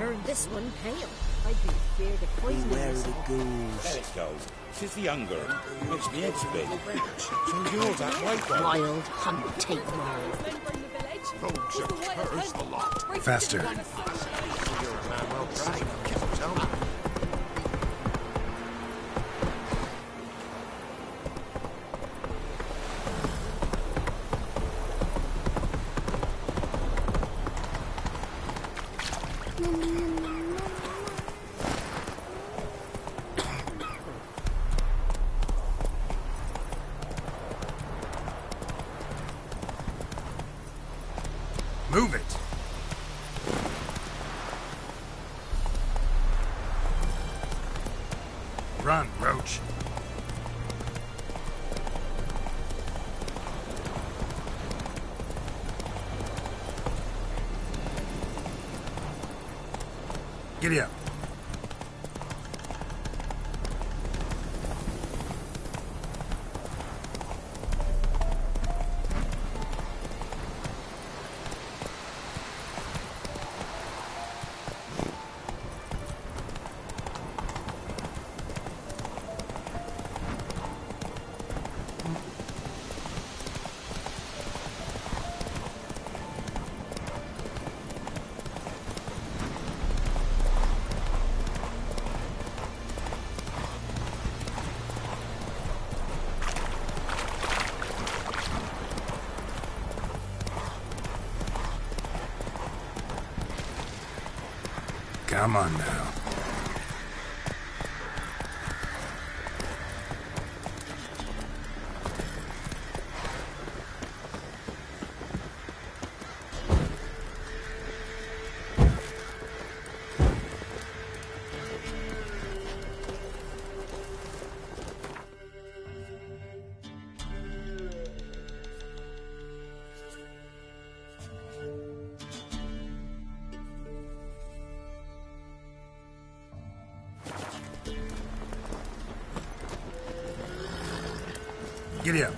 turned this one pale. I'd be feared to poison myself. Let it go. 'Tis the hunger. Makes me head spin. So you're that white one. Wild hunt take more. Rogues are cursed the lot. Faster. Move it! Run, Roach. Giddy up. Come on now. Giddy up.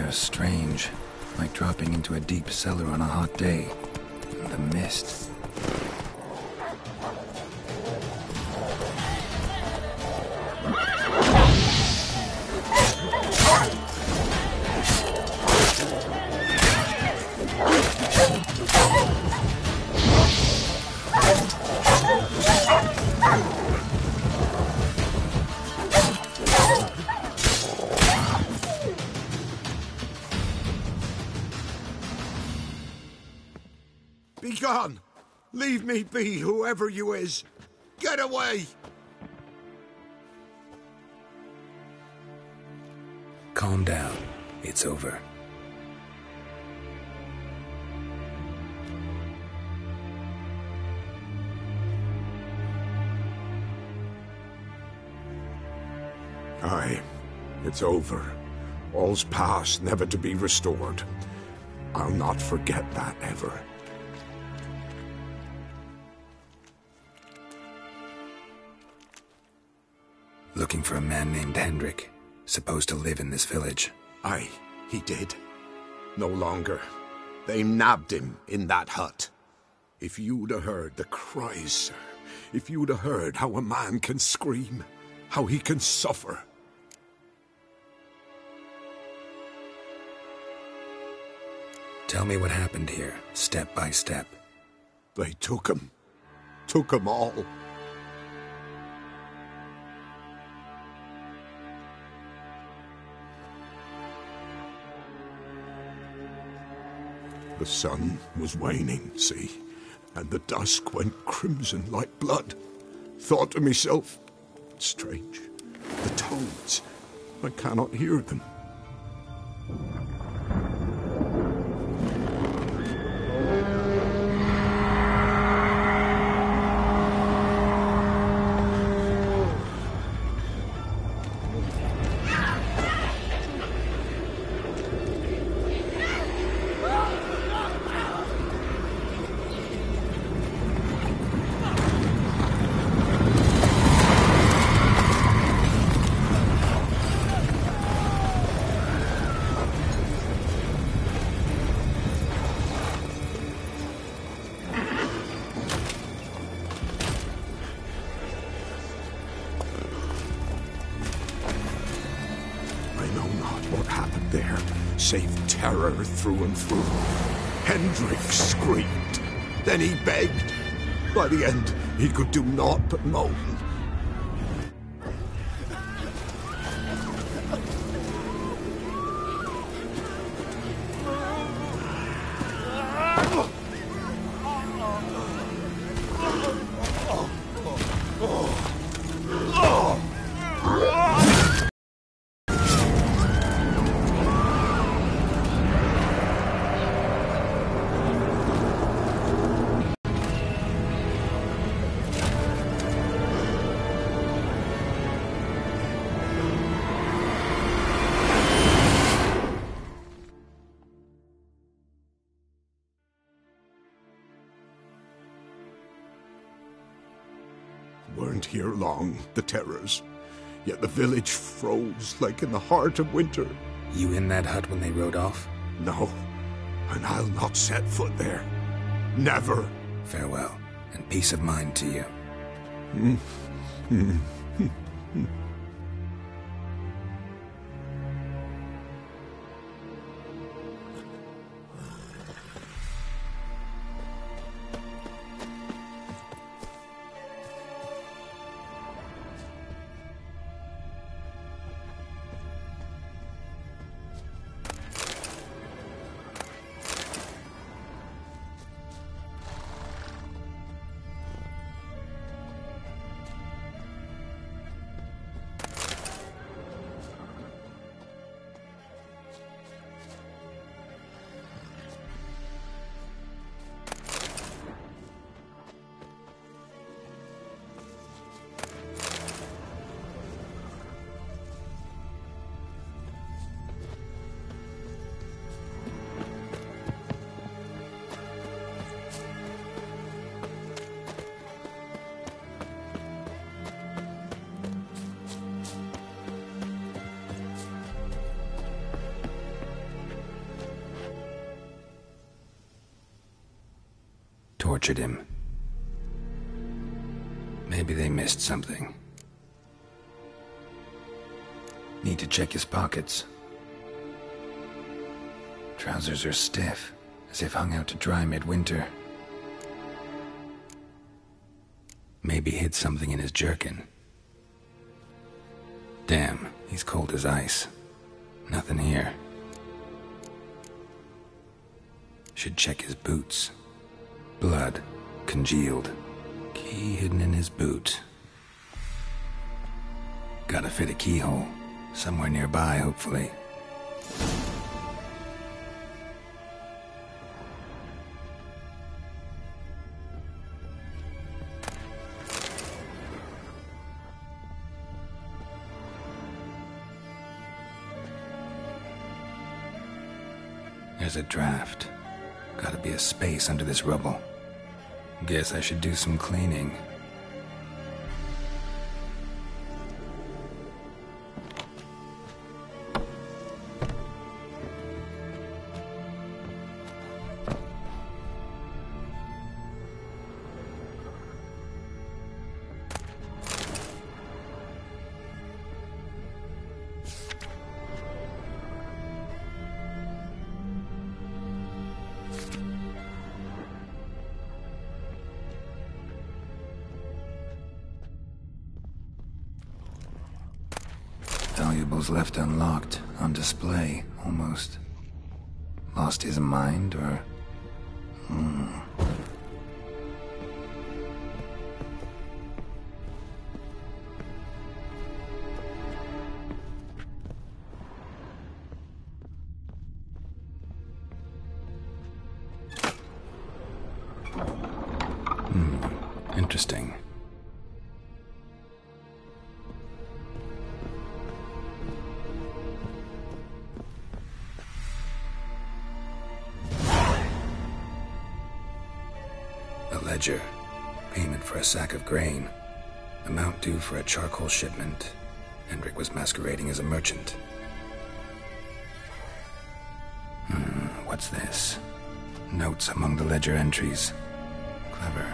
Strange, like dropping into a deep cellar on a hot day. The mist. Be gone! Leave me be, whoever you is! Get away! Calm down. It's over. Aye, it's over. All's past, never to be restored. I'll not forget that ever. Looking for a man named Hendrik, supposed to live in this village. Aye, he did. No longer. They nabbed him in that hut. If you'd have heard the cries, sir, if you'd have heard how a man can scream, how he can suffer. Tell me what happened here, step by step. They took 'em. Took 'em all. The sun was waning, see, and the dusk went crimson like blood. Thought to myself, strange, the toads, I cannot hear them. Save terror through and through. Hendrik screamed. Then he begged. By the end, he could do naught but moan. Weren't here long, the terrors. Yet the village froze like in the heart of winter. You in that hut when they rode off? No, and I'll not set foot there. Never. Farewell, and peace of mind to you. Tortured him. Maybe they missed something. Need to check his pockets. Trousers are stiff, as if hung out to dry midwinter. Maybe hid something in his jerkin. Damn, he's cold as ice. Nothing here. Should check his boots. Blood, congealed. Key hidden in his boot. Gotta fit a keyhole. Somewhere nearby, hopefully. There's a draft. Gotta be a space under this rubble. Guess I should do some cleaning. valuables left unlocked, on display, almost. Lost his mind, or... Interesting. A ledger. Payment for a sack of grain. Amount due for a charcoal shipment. Hendrik was masquerading as a merchant. What's this? Notes among the ledger entries. Clever.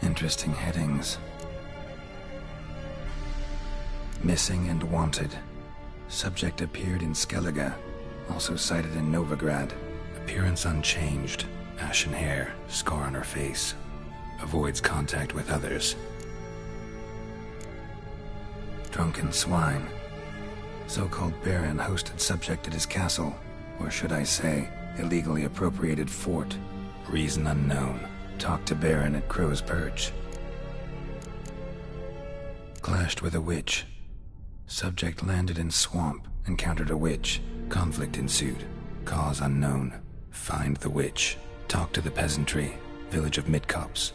Interesting headings. Missing and wanted. Subject appeared in Skellige, also cited in Novigrad. Appearance unchanged. Ashen hair, scar on her face. Avoids contact with others. Drunken swine. So-called Baron hosted subject at his castle, or should I say, illegally appropriated fort. Reason unknown. Talked to Baron at Crow's Perch. Clashed with a witch. Subject landed in swamp, encountered a witch. Conflict ensued. Cause unknown. Find the witch. Talk to the peasantry. Village of Midcops.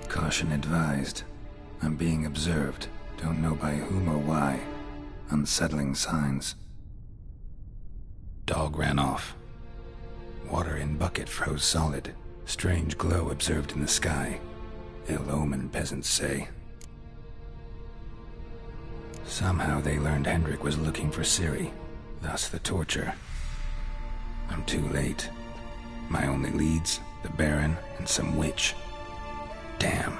Caution advised. I'm being observed. Don't know by whom or why. Unsettling signs. Dog ran off. Water in bucket froze solid. Strange glow observed in the sky. Ill omen, peasants say. Somehow they learned Hendrik was looking for Ciri. Thus the torture. I'm too late. My only leads, the Baron and some witch. Damn.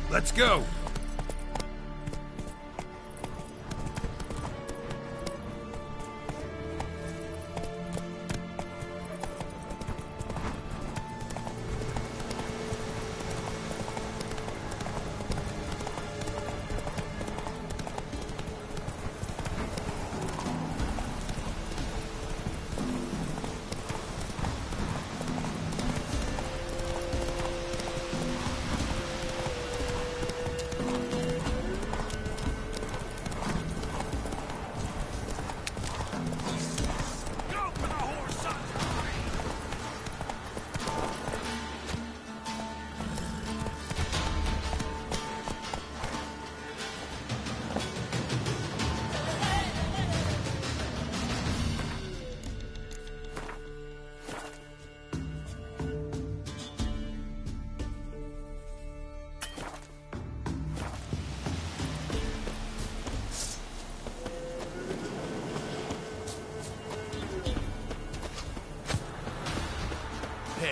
Let's go!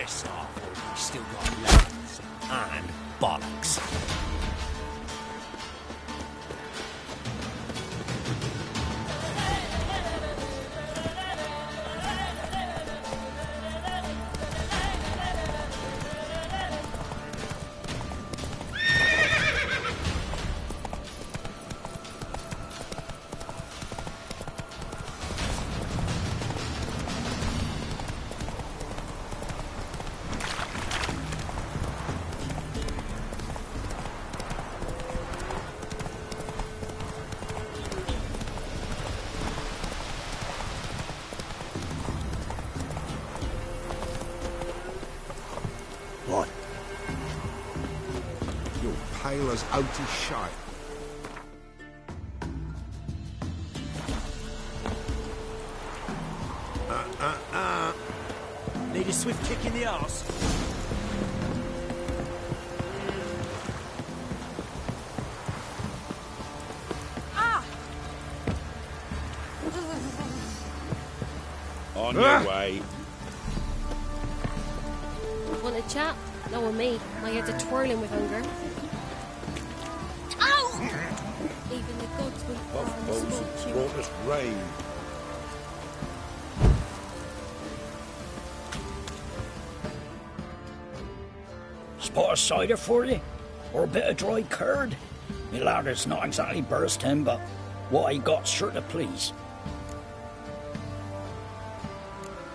piss off, or you still got legs and bollocks. What? Your pale as outy shite. Need a swift kick in the arse. On your way. Want a chat? No with me. My head's a twirling with hunger. Ow! Even the gods will Of Moses brought us rain. Spot of cider for you? Or a bit of dry curd? Me lad, it's not exactly bursting, but what I got's sure to please.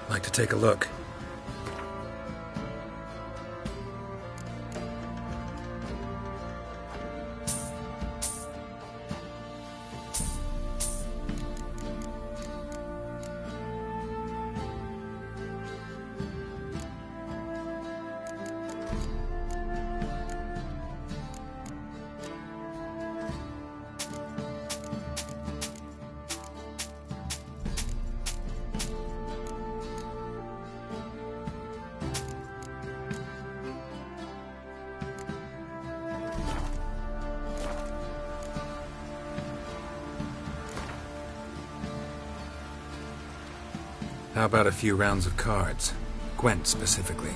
Like to take a look. How about a few rounds of cards? Gwent specifically.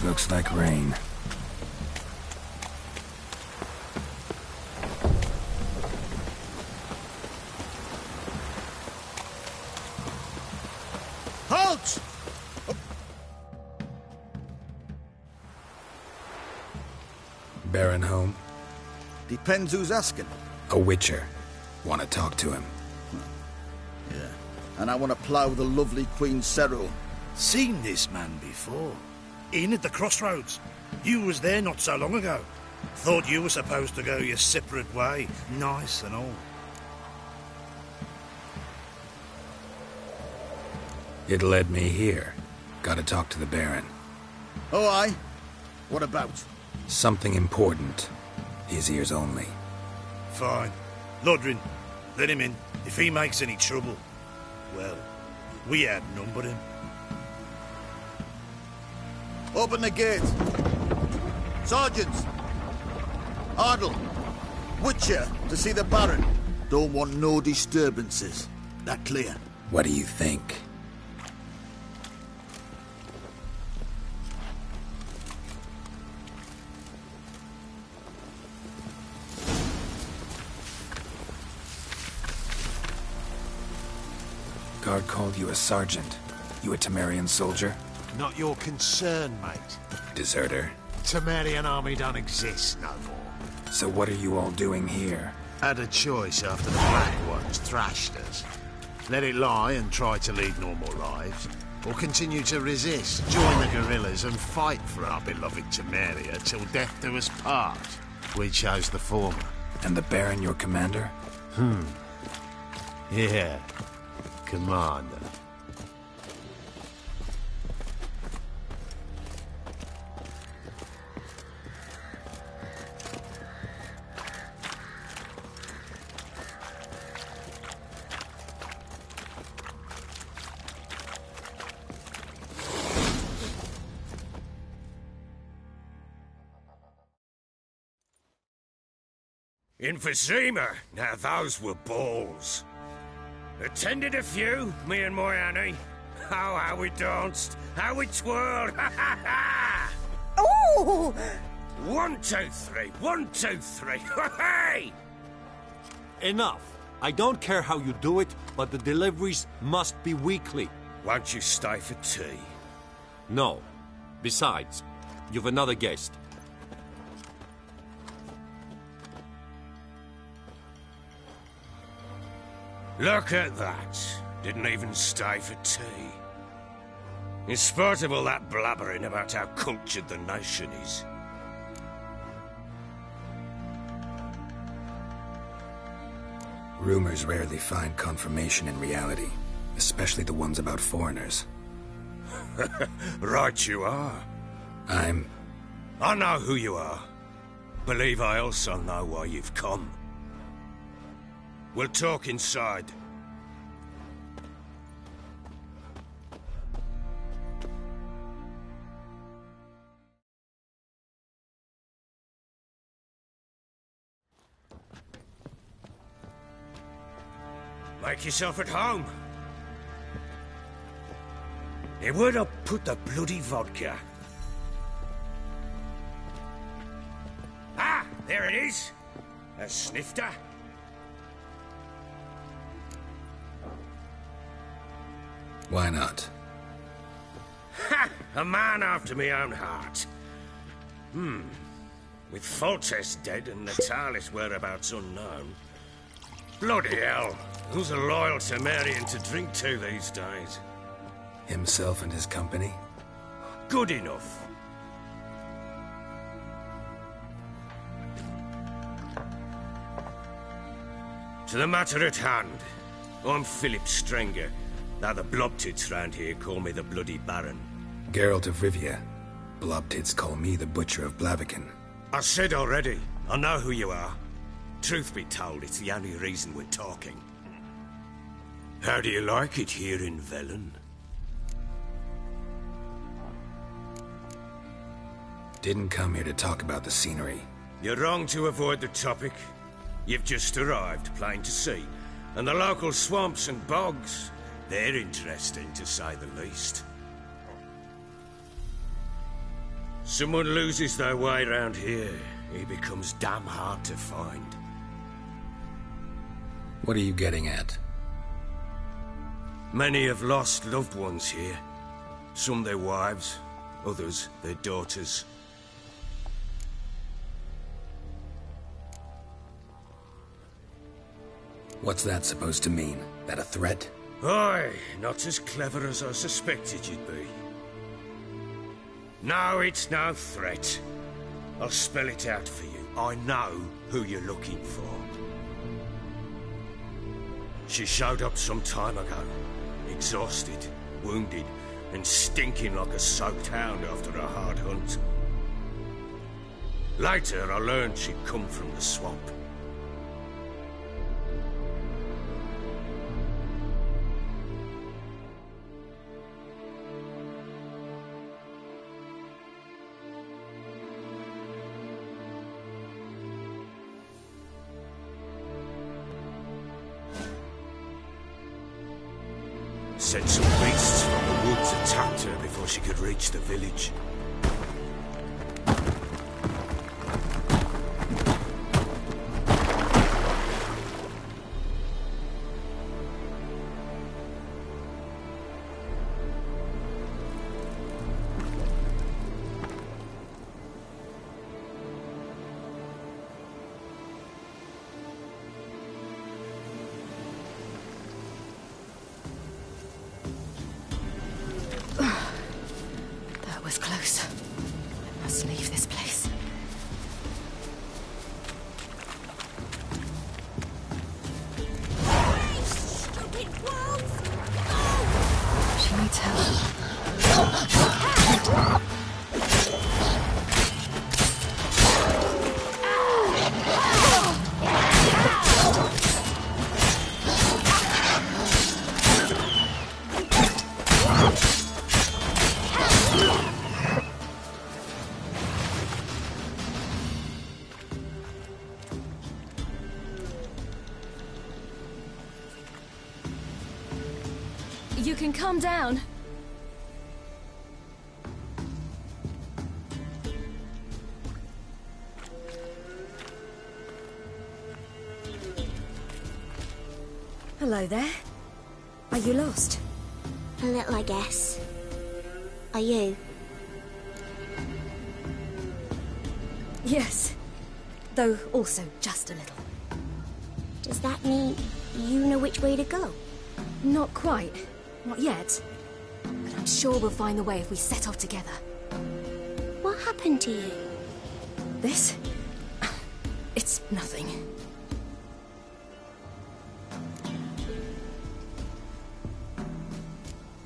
Looks like rain. Halt! Baron home? Depends who's asking. A witcher. Want to talk to him. Yeah. And I want to plough the lovely Queen Cyril. Seen this man before. In at the crossroads. You was there not so long ago. Thought you were supposed to go your separate way. Nice and all. It led me here. Gotta talk to the Baron. Oh, aye? What about? Something important. His ears only. Fine. Lodrin, let him in. If he makes any trouble, well, we outnumber him. Open the gate. Sergeants! Ardle! Witcher, to see the Baron. Don't want no disturbances. That clear? What do you think? Guard called you a sergeant. You a Temerian soldier? Not your concern, mate. Deserter. Temerian army don't exist no more. So what are you all doing here? Had a choice after the Black Ones thrashed us. Let it lie and try to lead normal lives, or continue to resist, join the guerrillas and fight for our beloved Temeria till death do us part. We chose the former. And the Baron your commander? Yeah. Commander. Emphysema. Now those were balls. Attended a few, me and my Annie. Oh, how we danced, how we twirled, ha ha ha! Oh! 1, 2, 3, 1, 2, 3, hey! Enough. I don't care how you do it, but the deliveries must be weekly. Won't you stay for tea? No. Besides, you've another guest. Look at that. Didn't even stay for tea. In spite of all that blabbering about how cultured the nation is. Rumors rarely find confirmation in reality, especially the ones about foreigners. Right you are. I know who you are. Believe I also know why you've come. We'll talk inside. Make yourself at home. Hey, where'd I put the bloody vodka? Ah, there it is. A snifter. Why not? Ha! A man after my own heart. With Foltest dead and Natalis' whereabouts unknown. Bloody hell. Who's a loyal Temerian to drink to these days? Himself and his company? Good enough. To the matter at hand. I'm Philip Strenger. Now the Blobtits round here call me the Bloody Baron. Geralt of Rivia. Blobtits call me the Butcher of Blaviken. I said already, I know who you are. Truth be told, it's the only reason we're talking. How do you like it here in Velen? Didn't come here to talk about the scenery. You're wrong to avoid the topic. You've just arrived, plain to see. And the local swamps and bogs, they're interesting to say the least. Someone loses their way round here, he becomes damn hard to find. What are you getting at? Many have lost loved ones here. Some their wives, others their daughters. What's that supposed to mean? That a threat? Aye, not as clever as I suspected you'd be. No, it's no threat. I'll spell it out for you. I know who you're looking for. She showed up some time ago, exhausted, wounded, and stinking like a soaked hound after a hard hunt. Later, I learned she'd come from the swamp. Said some beasts from the woods attacked her before she could reach the village. Was close. I must leave this place. Stupid wolves! No! She needs help. You can calm down. Hello there. Are you lost? A little, I guess. Are you? Yes. Though also just a little. Does that mean you know which way to go? Not quite. Not yet. But I'm sure we'll find the way if we set off together. What happened to you? This? It's nothing.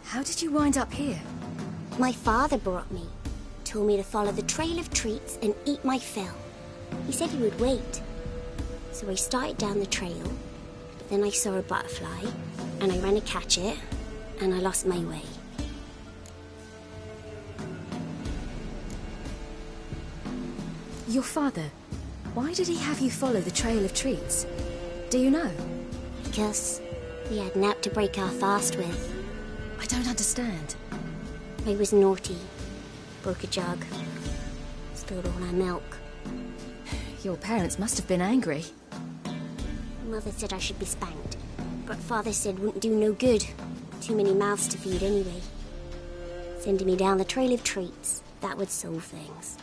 How did you wind up here? My father brought me. Told me to follow the trail of treats and eat my fill. He said he would wait. So I started down the trail. Then I saw a butterfly, and I ran to catch it, and I lost my way. Your father, why did he have you follow the trail of treats? Do you know? Because we had nap to break our fast with. I don't understand. I was naughty. Broke a jug. Spilled all our milk. Your parents must have been angry. Mother said I should be spanked, but Father said wouldn't do no good. Too many mouths to feed anyway. Sending me down the trail of treats, that would solve things.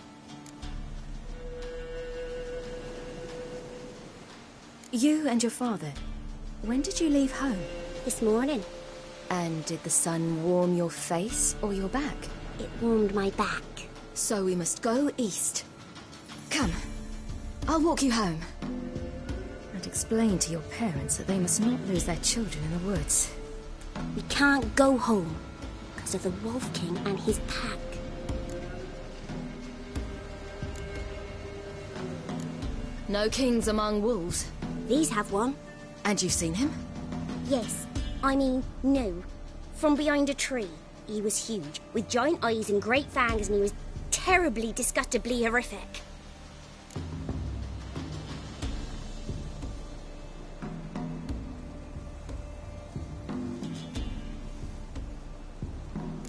You and your father, when did you leave home? This morning. And did the sun warm your face or your back? It warmed my back. So we must go east. Come, I'll walk you home. And explain to your parents that they must not lose their children in the woods. We can't go home because of the Wolf King and his pack. No kings among wolves. These have one. And you've seen him? Yes. I mean, no. From behind a tree. He was huge, with giant eyes and great fangs, and he was terribly, disgustingly horrific.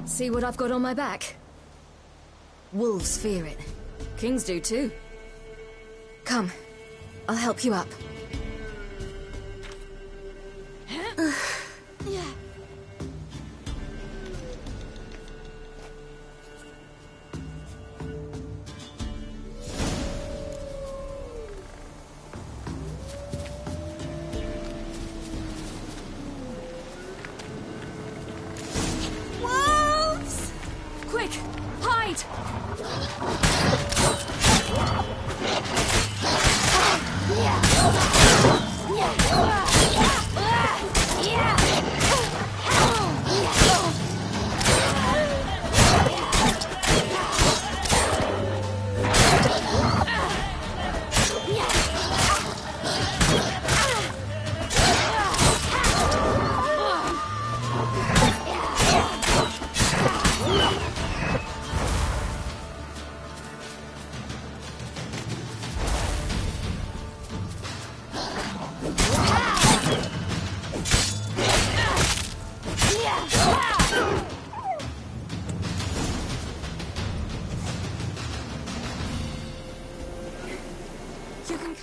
See what I've got on my back? Wolves fear it. Kings do too. Come, I'll help you up. Wolves! Quick, hide! You can...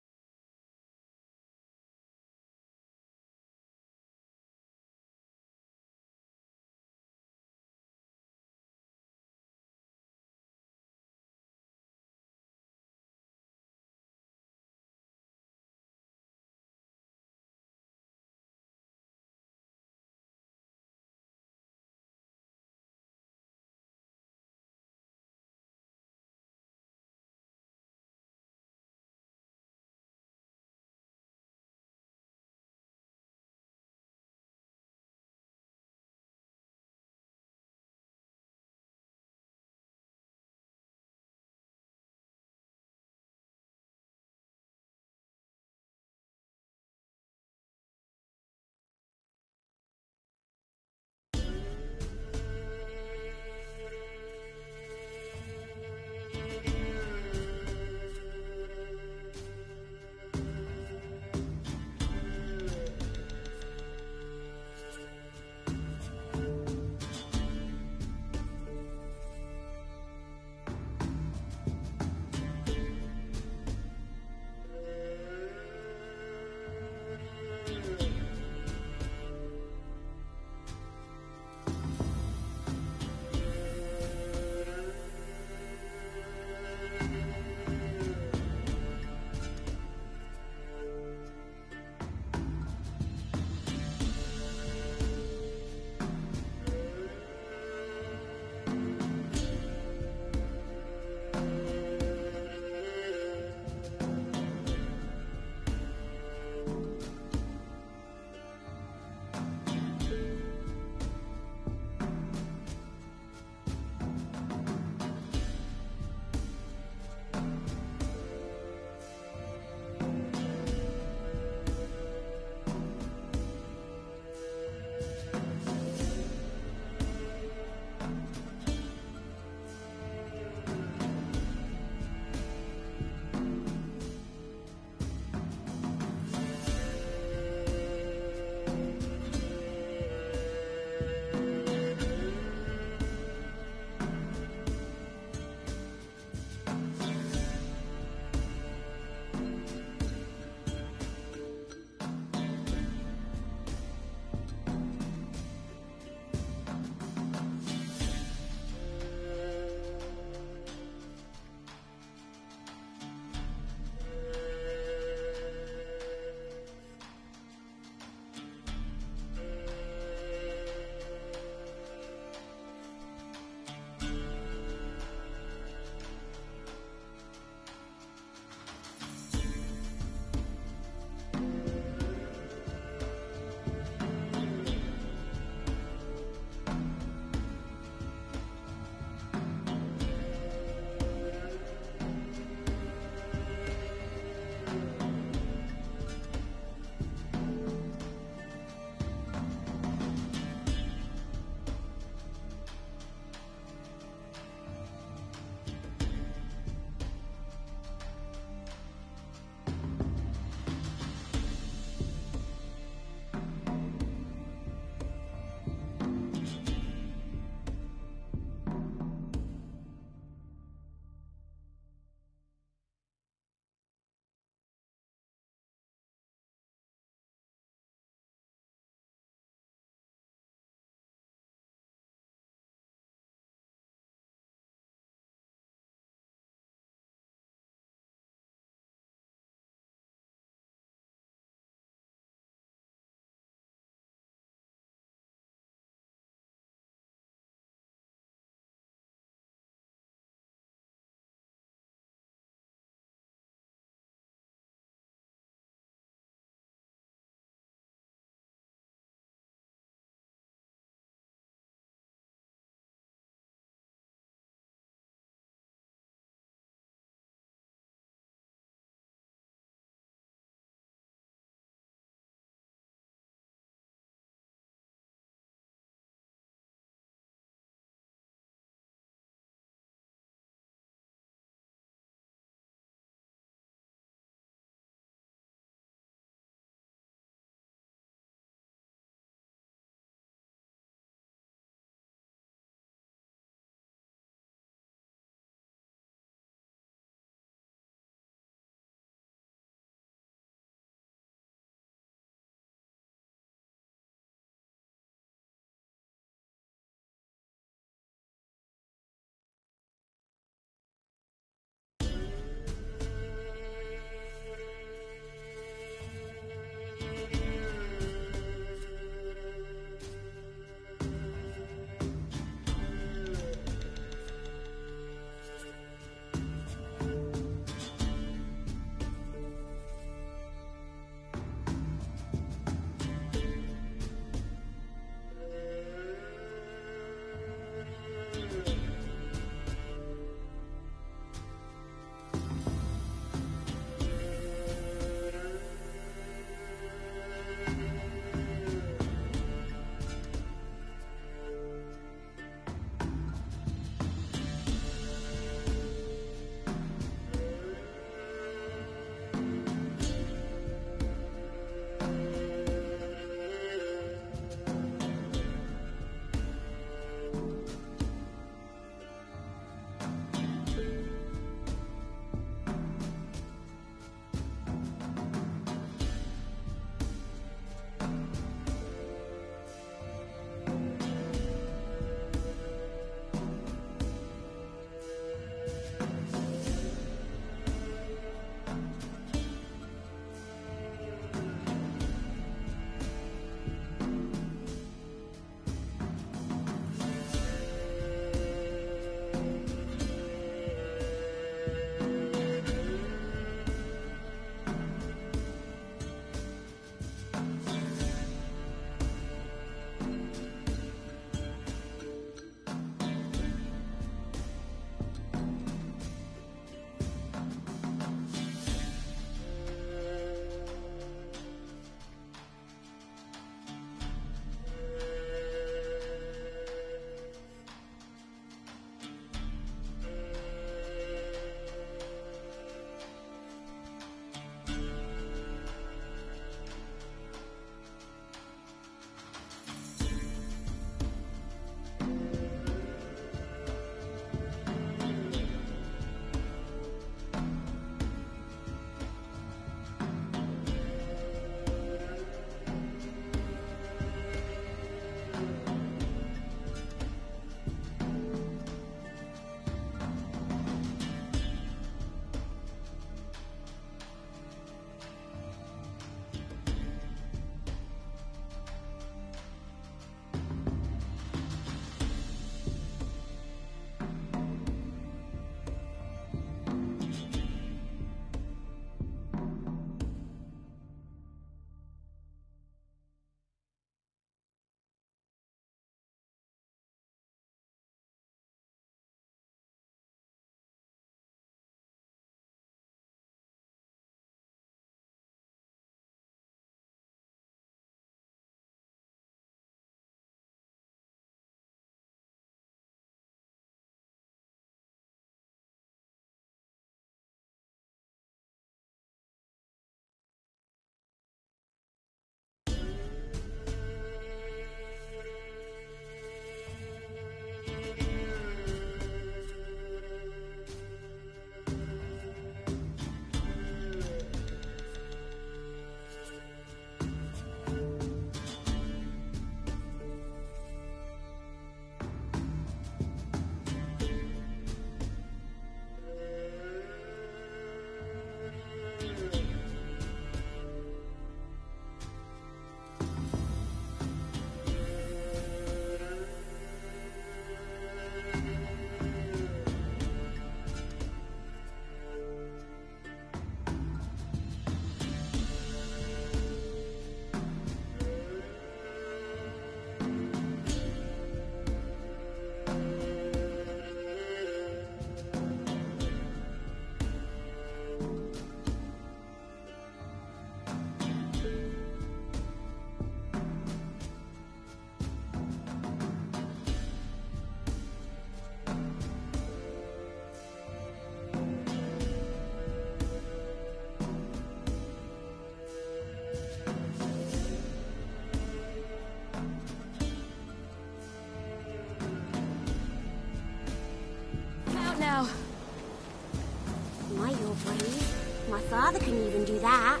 you're brave. My father can even do that.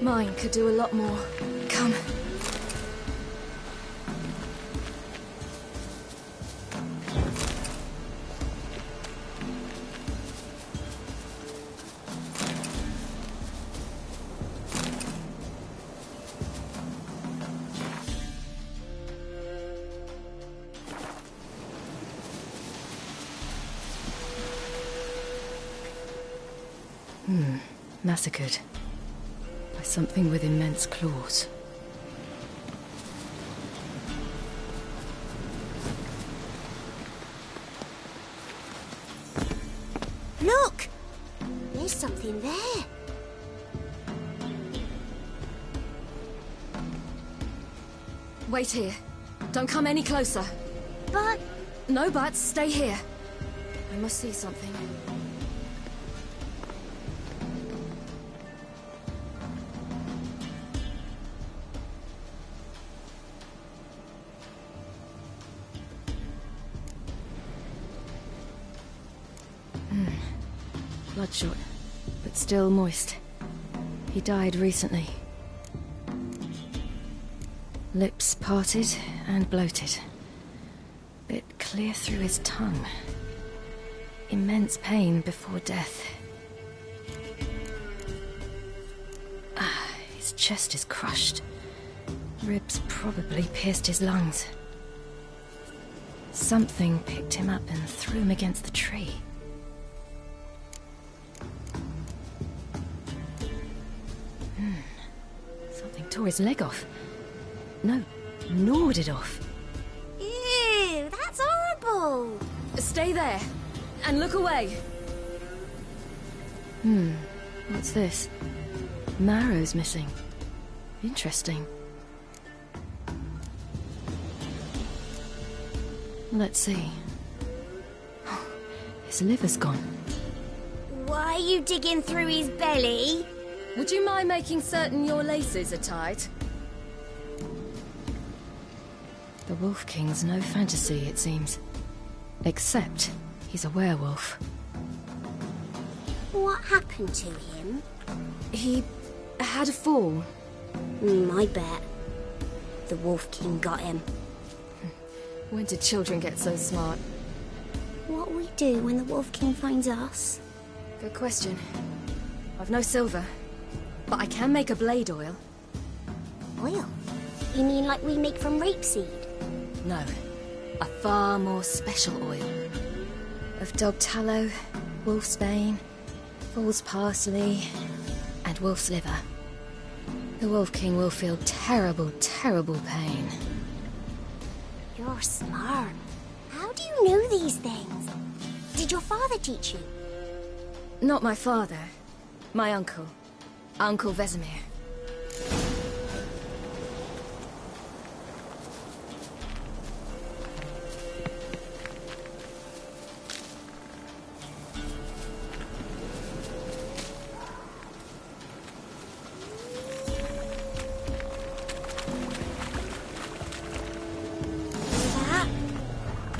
Mine could do a lot more. Come. Massacred by something with immense claws. Look! There's something there. Wait here. Don't come any closer. But... No buts. Stay here. I must see something. Bloodshot, but still moist. He died recently. Lips parted and bloated. Bit clear through his tongue. Immense pain before death. His chest is crushed. Ribs probably pierced his lungs. Something picked him up and threw him against the tree. Something tore his leg off. No, gnawed it off. Ew, that's horrible. Stay there, and look away. What's this? Marrow's missing. Interesting. Let's see. His liver's gone. Why are you digging through his belly? Would you mind making certain your laces are tied? The Wolf King's no fantasy, it seems. Except he's a werewolf. What happened to him? He had a fall. I bet. The Wolf King got him. When did children get so smart? What we do when the Wolf King finds us? Good question. I've no silver, but I can make a blade oil. Oil? You mean like we make from rapeseed? No, a far more special oil. Of dog tallow, wolf's bane, fool's parsley, and wolf's liver. The Wolf King will feel terrible, terrible pain. You're smart. How do you know these things? Did your father teach you? Not my father. My uncle. Uncle Vesemir.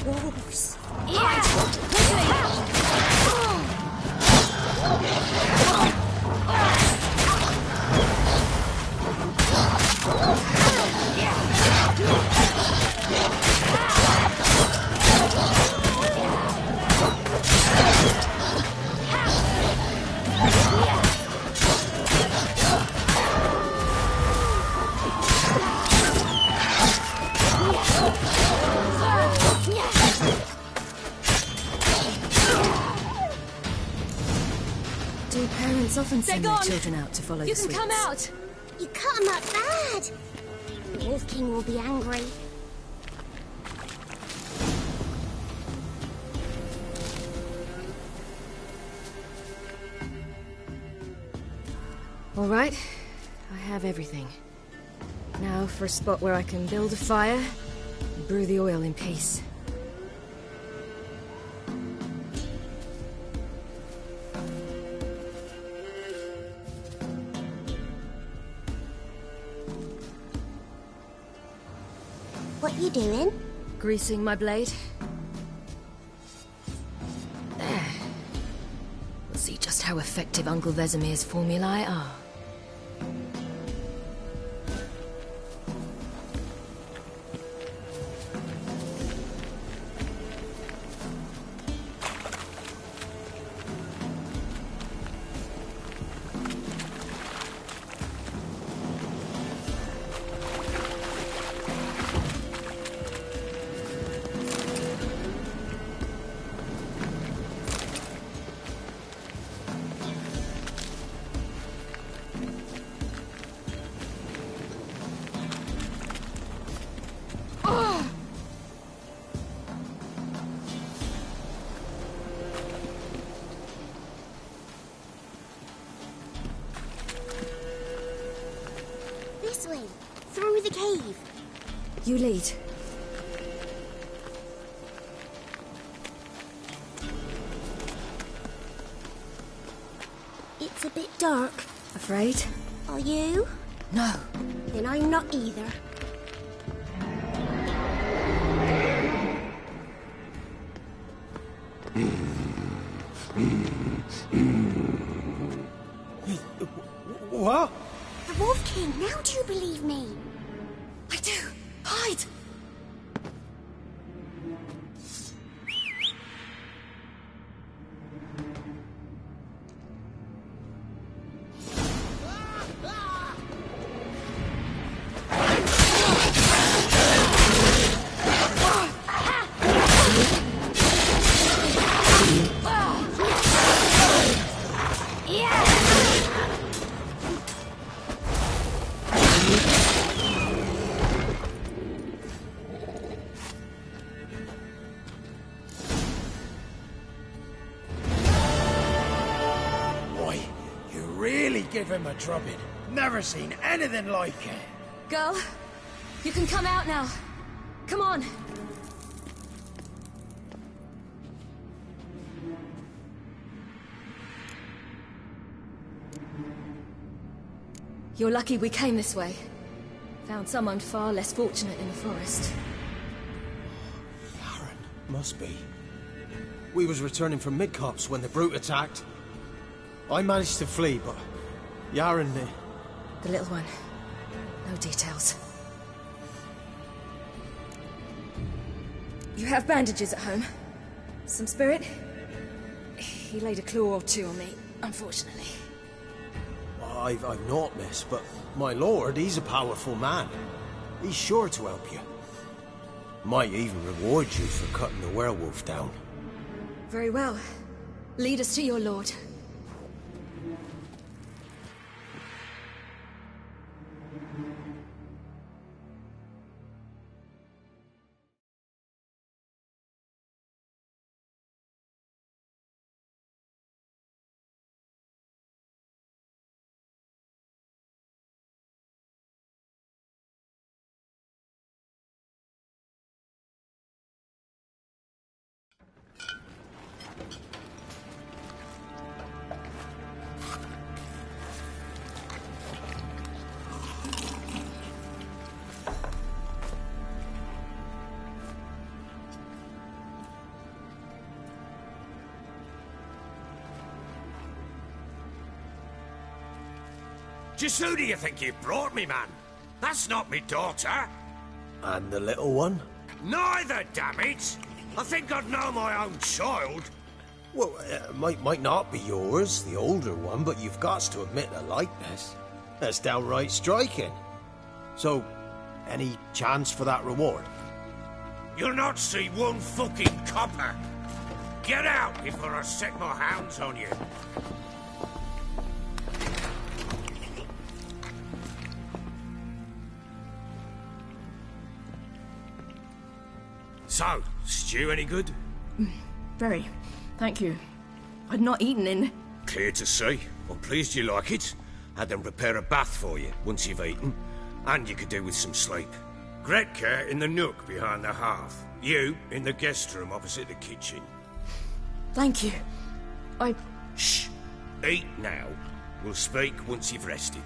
Wolves. Do parents often send their children out to follow the You sweets? can come out! You cut him up bad! The Wolf King will be angry. All right, I have everything. Now for a spot where I can build a fire and brew the oil in peace. What you doing? Greasing my blade. There. We'll see just how effective Uncle Vesemir's formulae are. This way, through the cave. You lead. It's a bit dark. Afraid? Are you? No. Then I'm not either. What? The Wolf King, now do you believe me? I do. Hide! Give him a drubbing. Never seen anything like it. Girl, you can come out now. Come on. You're lucky we came this way. Found someone far less fortunate in the forest. Yaren, must be. We was returning from Midcops when the brute attacked. I managed to flee, but Yaren... The little one. No details. You have bandages at home? Some spirit? He laid a claw or two on me, unfortunately. I've not, miss, but my lord, he's a powerful man. He's sure to help you. Might even reward you for cutting the werewolf down. Very well. Lead us to your lord. Just who do you think you brought me, man? That's not me daughter. And the little one? Neither, damn it! I think I'd know my own child. Well, might not be yours, the older one, but you've got to admit a likeness. That's downright striking. So, any chance for that reward? You'll not see one fucking copper. Get out before I set my hounds on you. So, stew any good? Very. Thank you. I'd not eaten in... Clear to see. I'm pleased you like it. Had them prepare a bath for you once you've eaten. And you could do with some sleep. Gretka in the nook behind the hearth. You in the guest room opposite the kitchen. Thank you. Shh. Eat now. We'll speak once you've rested.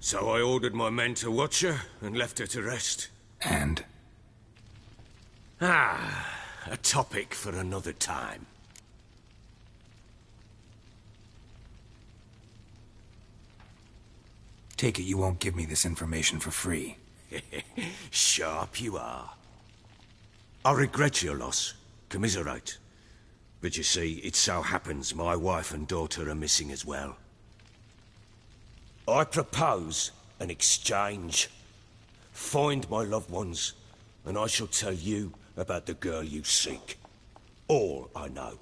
So I ordered my men to watch her and left her to rest. And? A topic for another time. Take it you won't give me this information for free. Sharp you are. I regret your loss. Commiserate. But you see, it so happens my wife and daughter are missing as well. I propose an exchange. Find my loved ones, and I shall tell you about the girl you seek. All I know.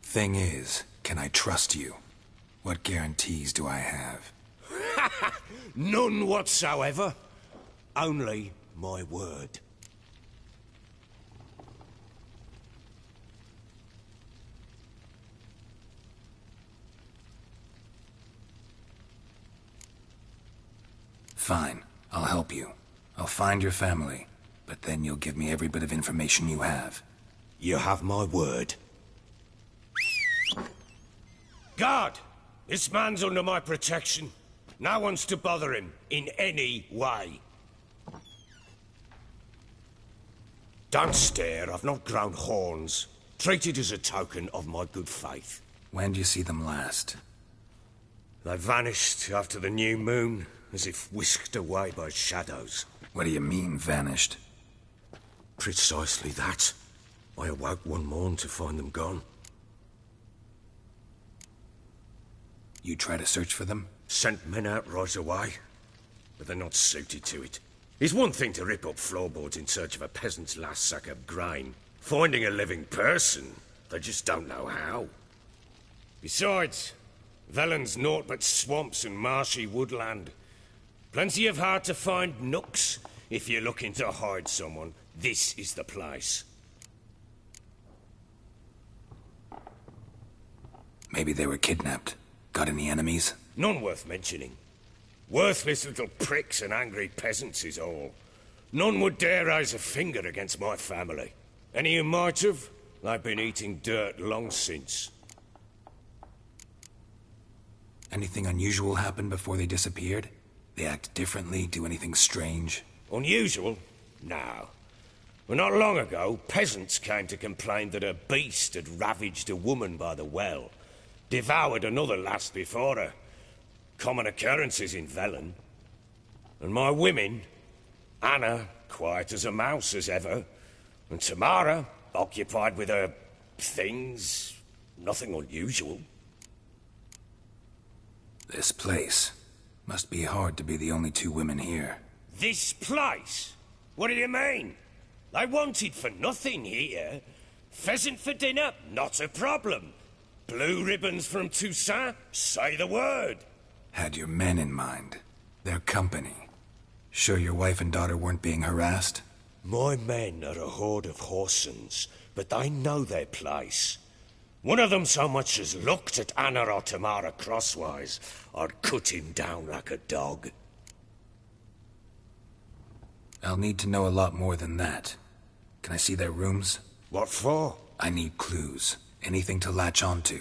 Thing is, can I trust you? What guarantees do I have? None whatsoever. Only my word. Fine. I'll help you. I'll find your family. But then you'll give me every bit of information you have. You have my word. Guard! This man's under my protection. No one's to bother him in any way. Don't stare, I've not grown horns. Treat it as a token of my good faith. When do you see them last? They vanished after the new moon, as if whisked away by shadows. What do you mean, vanished? Precisely that. I awoke one morn to find them gone. You try to search for them? Sent men out right away, but they're not suited to it. It's one thing to rip up floorboards in search of a peasant's last sack of grain. Finding a living person, they just don't know how. Besides, Velen's naught but swamps and marshy woodland. Plenty of hard-to-find nooks. If you're looking to hide someone, this is the place. Maybe they were kidnapped. Got any enemies? None worth mentioning. Worthless little pricks and angry peasants is all. None would dare raise a finger against my family. Any who might have, they've been eating dirt long since. Anything unusual happen before they disappeared? They act differently, do anything strange? Unusual? No. Well, not long ago, peasants came to complain that a beast had ravaged a woman by the well. Devoured another lass before her. Common occurrences in Velen. And my women, Anna, quiet as a mouse as ever, and Tamara, occupied with her things, nothing unusual. This place. Must be hard to be the only two women here. This place? What do you mean? They wanted for nothing here. Pheasant for dinner? Not a problem. Blue ribbons from Toussaint? Say the word. Had your men in mind. Their company. Sure your wife and daughter weren't being harassed? My men are a horde of whoresons, but they know their place. One of them so much as looked at Anna or Tamara crosswise, I'd cut him down like a dog. I'll need to know a lot more than that. Can I see their rooms? What for? I need clues. Anything to latch onto.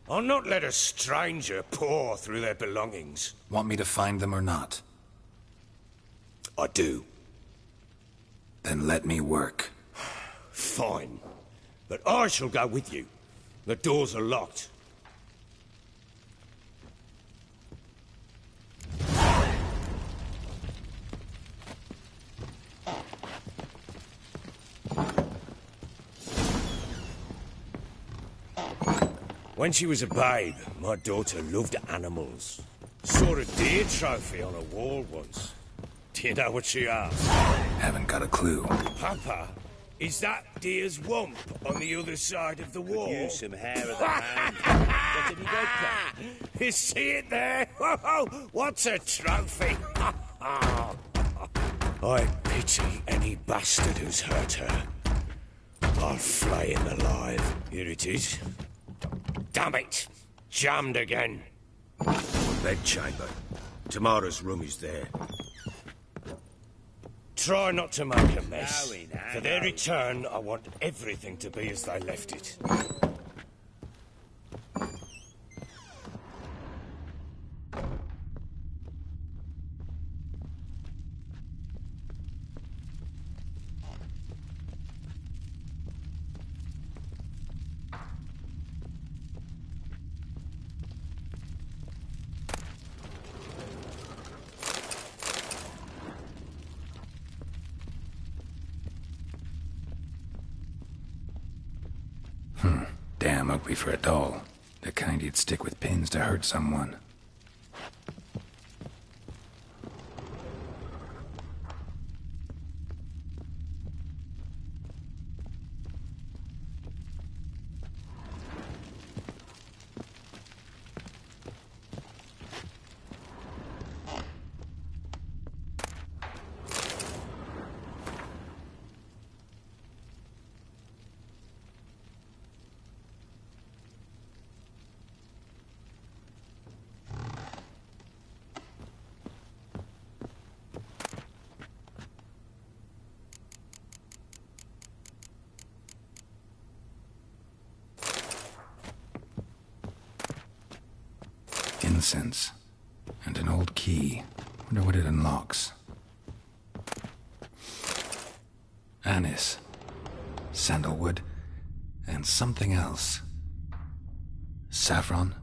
I'll not let a stranger pore through their belongings. Want me to find them or not? I do. Then let me work. Fine. But I shall go with you. The doors are locked. When she was a babe, my daughter loved animals. Saw a deer trophy on a wall once. Do you know what she asked? Haven't got a clue. Papa, is that deer's wump on the other side of the wall? Could use some hair of the hand. What have you got, Pat? You see it there? Whoa, what's a trophy? I pity any bastard who's hurt her. I'll flay him alive. Here it is. Damn it! Jammed again. Bedchamber. Tamara's room is there. Try not to make a mess. For their return, I want everything to be as they left it. Damn ugly for a doll. The kind you'd stick with pins to hurt someone. Incense. And an old key. Wonder what it unlocks. Anise. Sandalwood. And something else. Saffron?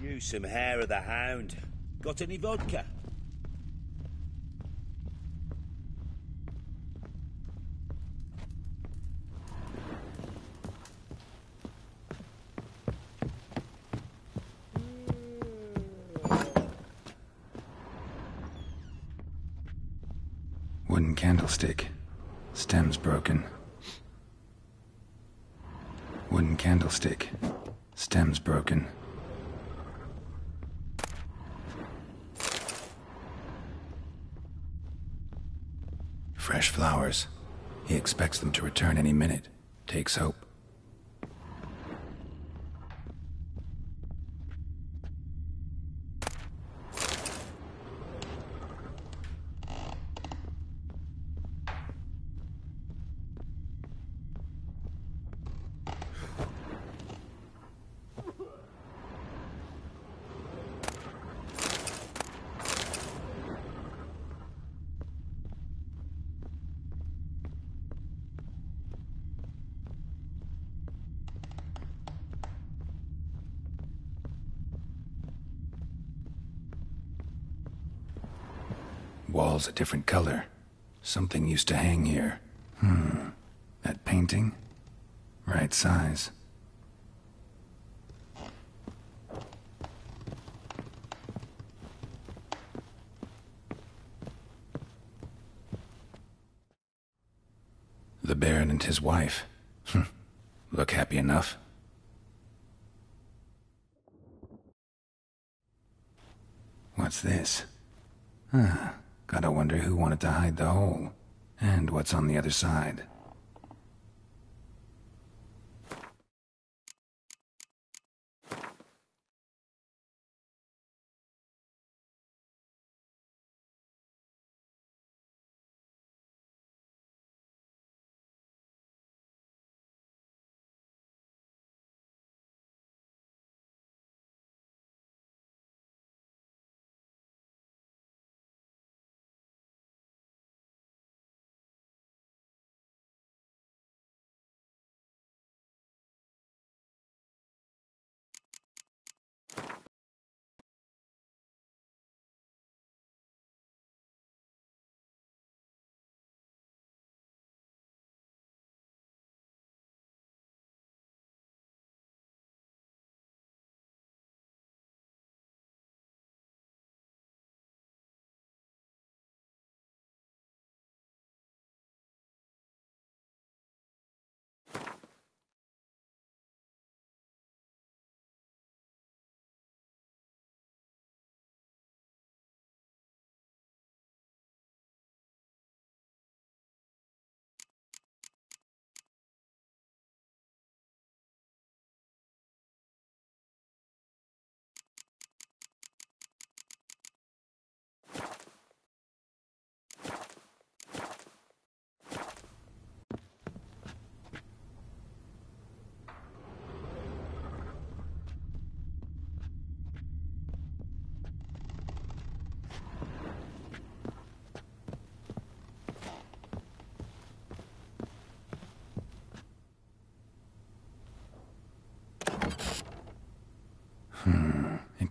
Use some hair of the hound. Got any vodka? Wooden candlestick. Stems broken. Wooden candlestick. Stems broken. Fresh flowers. He expects them to return any minute. Takes hope. Walls a different color. Something used to hang here. That painting? Right size. The Baron and his wife. Look happy enough. What's this? Gotta wonder who wanted to hide the hole. And what's on the other side.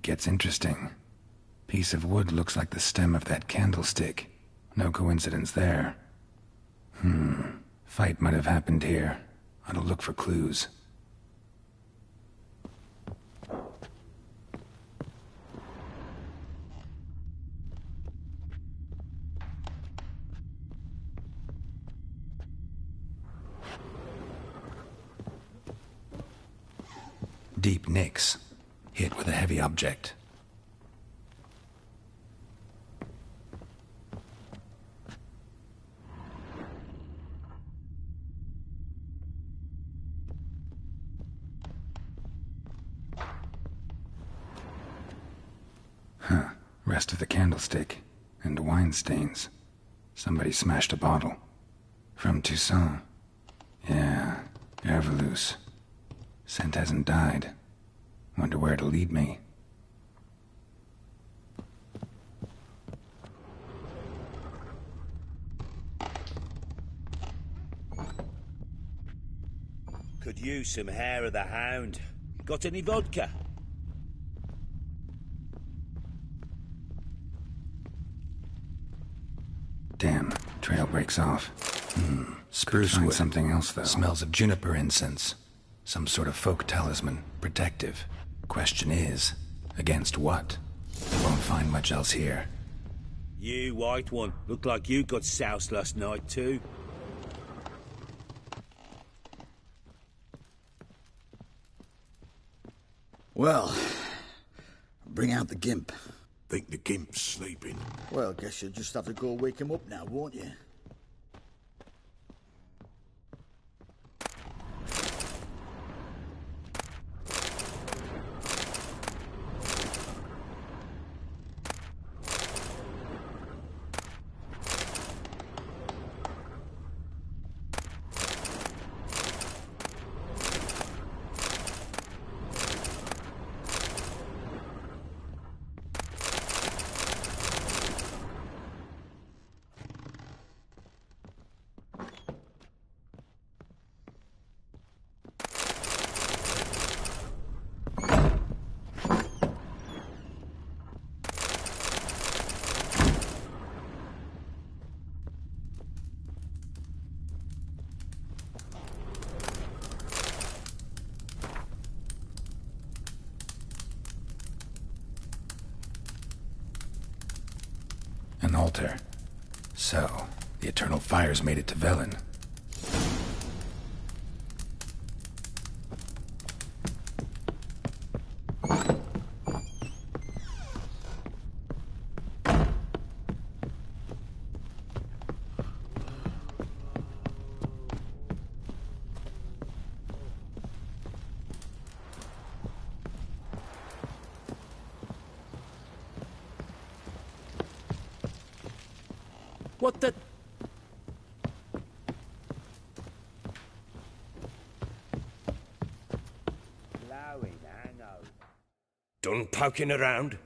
It gets interesting. Piece of wood looks like the stem of that candlestick. No coincidence there. Fight might have happened here. Ought to look for clues. Deep nicks. Hit with a heavy object. Rest of the candlestick. And wine stains. Somebody smashed a bottle. From Toussaint. Yeah, Herveloos. Scent hasn't died. Wonder where it'll lead me. Could use some hair of the hound. Got any vodka? Damn, trail breaks off. Spruce wood. Something else, though. Smells of juniper incense. Some sort of folk talisman. Protective. Question is, against what? Won't find much else here. You, white one. Looked like you got soused last night, too. Well, bring out the gimp. Think the gimp's sleeping? Well, guess you'll just have to go wake him up now, won't you? An altar. So, the Eternal Fires made it to Velen. What the... Done poking around?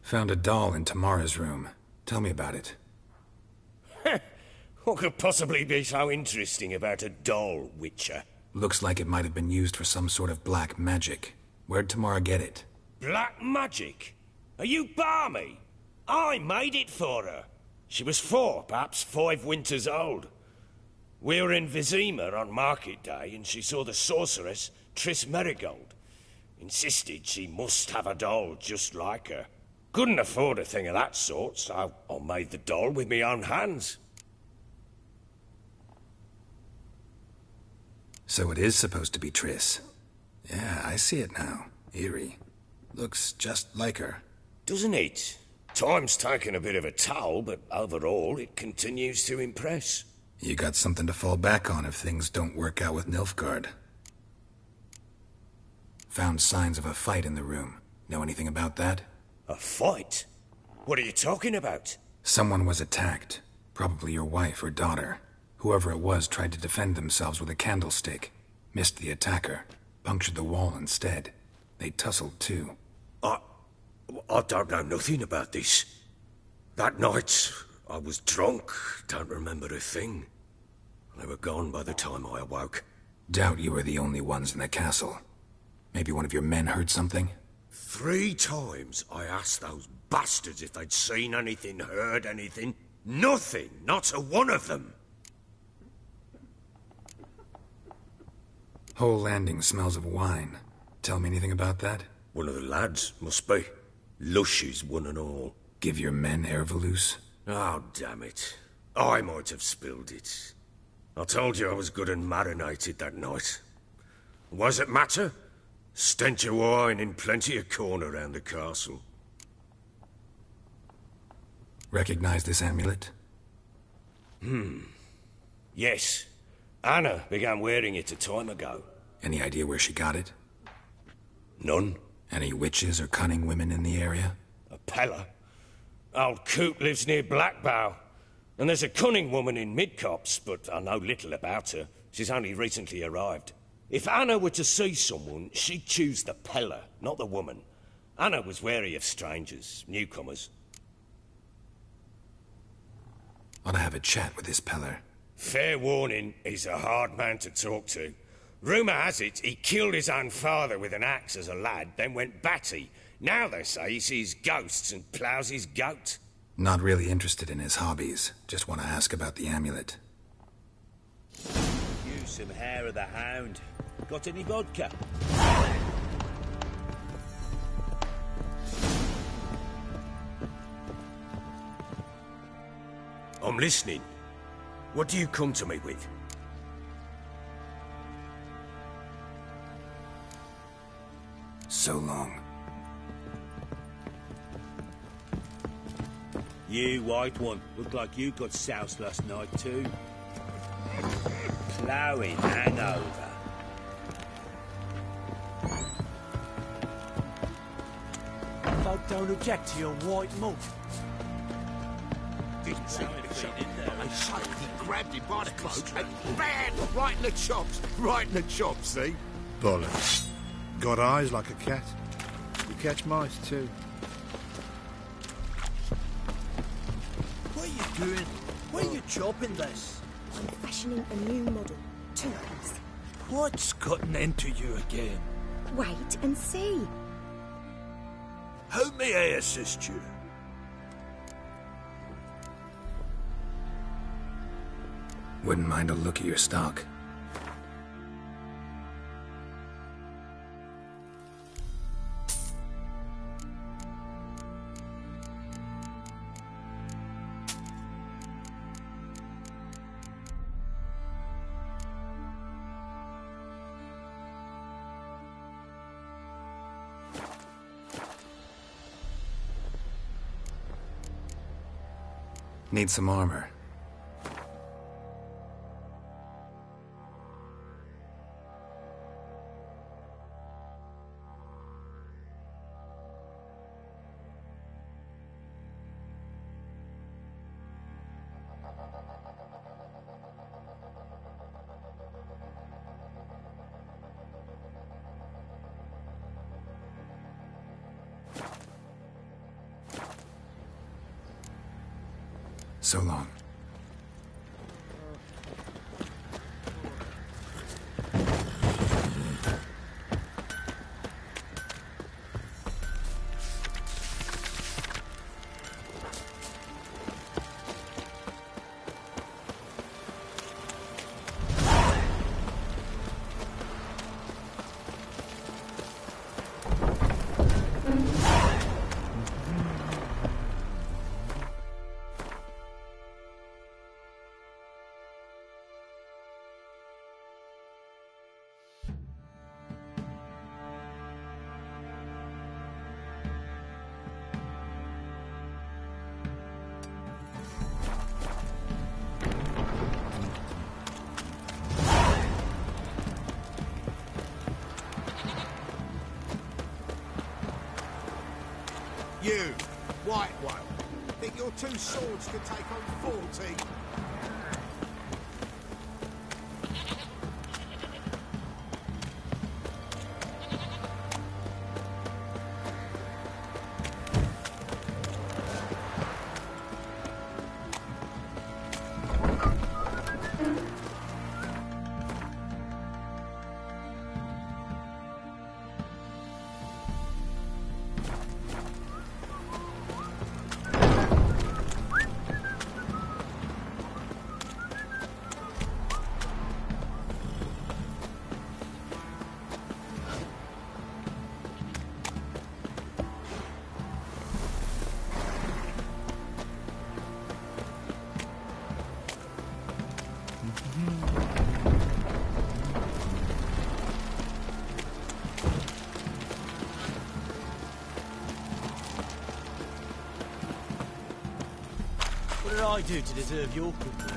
Found a doll in Tamara's room. Tell me about it. What could possibly be so interesting about a doll, Witcher? Looks like it might have been used for some sort of black magic. Where'd Tamara get it? Black magic? Are you balmy? I made it for her. She was 4, perhaps 5 winters old. We were in Vizima on market day, and she saw the sorceress, Triss Merigold. Insisted she must have a doll just like her. Couldn't afford a thing of that sort, so I made the doll with my own hands. So it is supposed to be Triss. Yeah, I see it now. Eerie. Looks just like her. Doesn't it? Time's taken a bit of a toll, but overall it continues to impress. You got something to fall back on if things don't work out with Nilfgaard. Found signs of a fight in the room. Know anything about that? A fight? What are you talking about? Someone was attacked. Probably your wife or daughter. Whoever it was tried to defend themselves with a candlestick. Missed the attacker. Punctured the wall instead. They tussled too. I don't know nothing about this. That night, I was drunk, don't remember a thing. They were gone by the time I awoke. Doubt you were the only ones in the castle. Maybe one of your men heard something? 3 times I asked those bastards if they'd seen anything, heard anything. Nothing, not a one of them. Whole landing smells of wine. Tell me anything about that? One of the lads, must be. Lushes, one and all. Give your men Ervalus? Oh, damn it. I might have spilled it. I told you I was good and marinated that night. What does it matter? Stench of wine in plenty of corn around the castle. Recognize this amulet? Yes. Anna began wearing it a time ago. Any idea where she got it? None. Any witches or cunning women in the area? A Pella. Old Coot lives near Blackbow. And there's a cunning woman in Midcopse, but I know little about her. She's only recently arrived. If Anna were to see someone, she'd choose the Pella, not the woman. Anna was wary of strangers, newcomers. Ought to have a chat with this Peller. Fair warning, he's a hard man to talk to. Rumour has it he killed his own father with an axe as a lad, then went batty. Now they say he sees ghosts and ploughs his goat. Not really interested in his hobbies. Just want to ask about the amulet. Use some hair of the hound. Got any vodka? I'm listening. What do you come to me with? So long. You, white one, look like you got soused last night too. Ploughing hangover. Folk don't object to your white mug. Didn't see him in there. And suddenly grabbed him by the cloak and bam! Right in the chops. Right in the chops, see? Bollocks. Got eyes like a cat. You catch mice too. What are you doing? Where are you chopping this? I'm fashioning a new model. 2-piece. What's gotten into you again? Wait and see. How may I assist you? Wouldn't mind a look at your stock. Need some armor. So long. You, white one, think your 2 swords could take on 40? What did I do to deserve your company?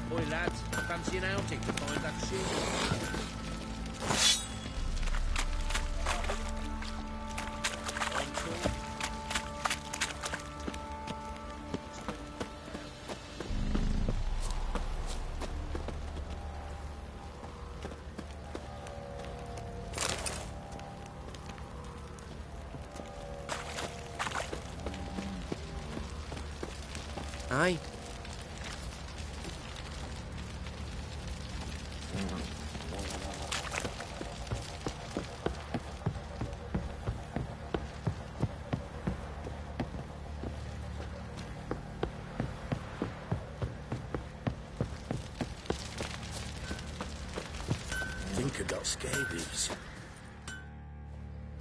Boy, lads, fancy an outing to find that shit? Aye. Think I got scabies.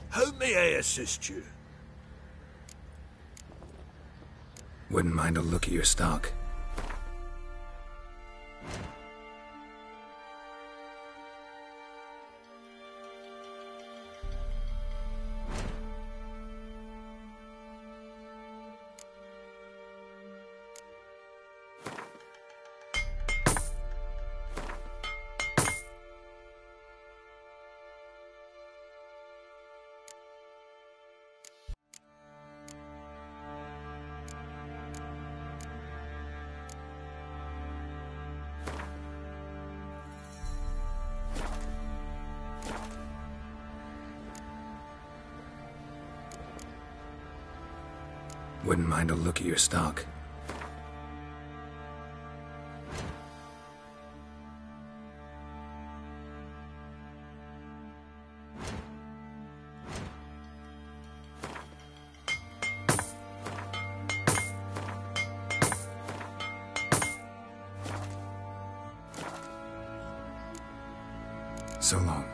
How may I assist you? Wouldn't mind a look at your stock. Wouldn't mind a look at your stock. So long.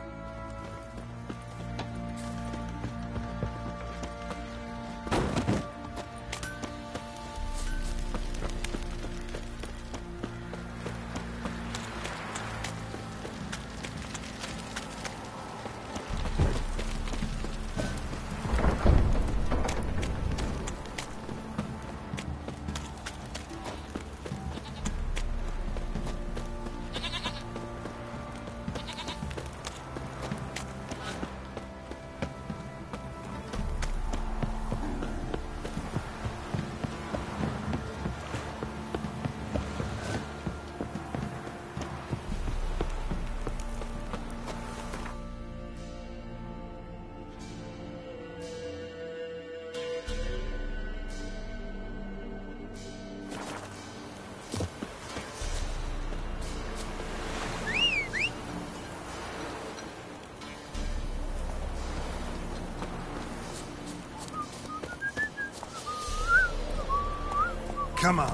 Come on.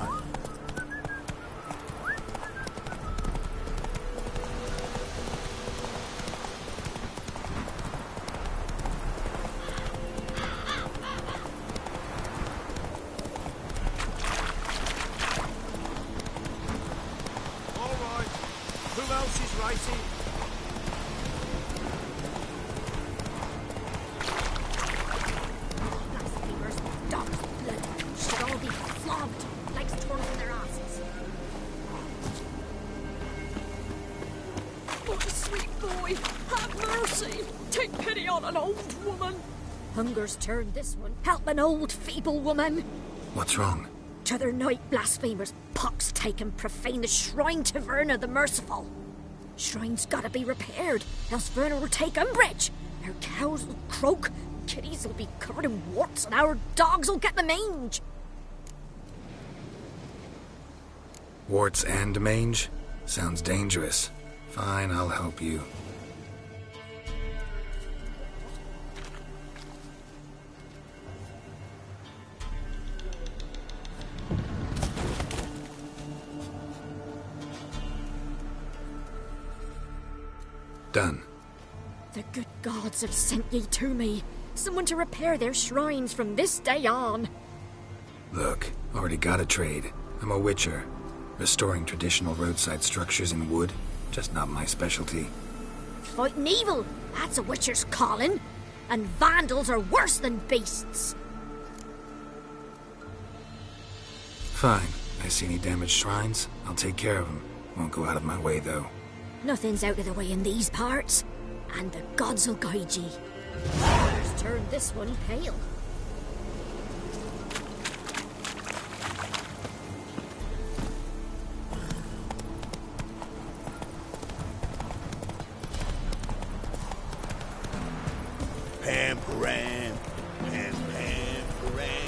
All right. Who else is racing? Blasphemers, dogs, blood, should all be flogged. Legs torn from their asses. Oh, sweet boy, have mercy. Take pity on an old woman. Hunger's turned this one. Help an old, feeble woman. What's wrong? T'other night, blasphemers, pox taken, profane the shrine to Verna the Merciful. Shrine's gotta be repaired, else Verna will take umbrage. Our cows will croak, kitties will be covered in warts, and our dogs will get the mange. Warts and mange? Sounds dangerous. Fine, I'll help you. Done. The good gods have sent ye to me. Someone to repair their shrines from this day on. Look, already got a trade. I'm a witcher. Restoring traditional roadside structures in wood, just not my specialty. Fighting evil, that's a witcher's calling. And vandals are worse than beasts. fine. I see any damaged shrines, I'll take care of them. Won't go out of my way, though. Nothing's out of the way in these parts, and the gods will guide ye. Let's turn this one pale. Pam, param. Pam, pam, param.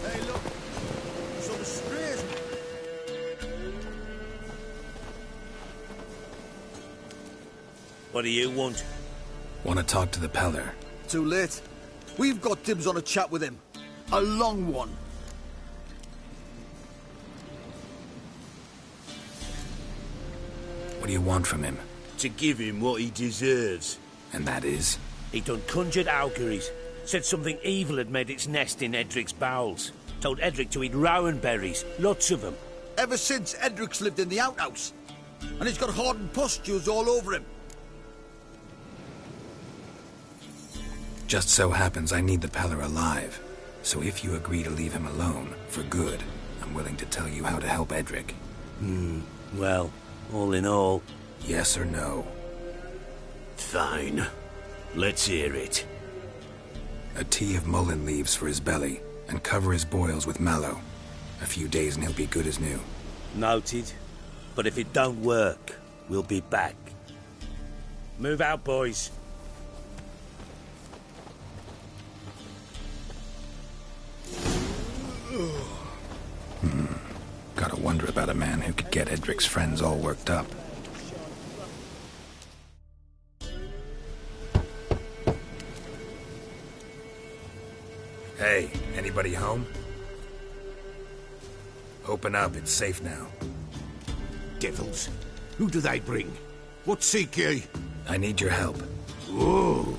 Hey, look. Some strays. What do you want? Want to talk to the Peller? Too late. We've got dibs on a chat with him. A long one. What do you want from him? To give him what he deserves. And that is? He done conjured auguries. Said something evil had made its nest in Edric's bowels. Told Edric to eat rowan berries. Lots of them. Ever since Edric's lived in the outhouse. And he's got hardened pustules all over him. Just so happens I need the Peller alive. So if you agree to leave him alone, for good, I'm willing to tell you how to help Edric. Well, all in all... Yes or no? Fine. Let's hear it. A tea of mullein leaves for his belly, and cover his boils with mallow. A few days and he'll be good as new. Noted. But if it don't work, we'll be back. Move out, boys. Gotta wonder about a man who could get Edric's friends all worked up. Hey, anybody home? Open up, it's safe now. Devils. Who do they bring? What seek ye? I need your help. Oh,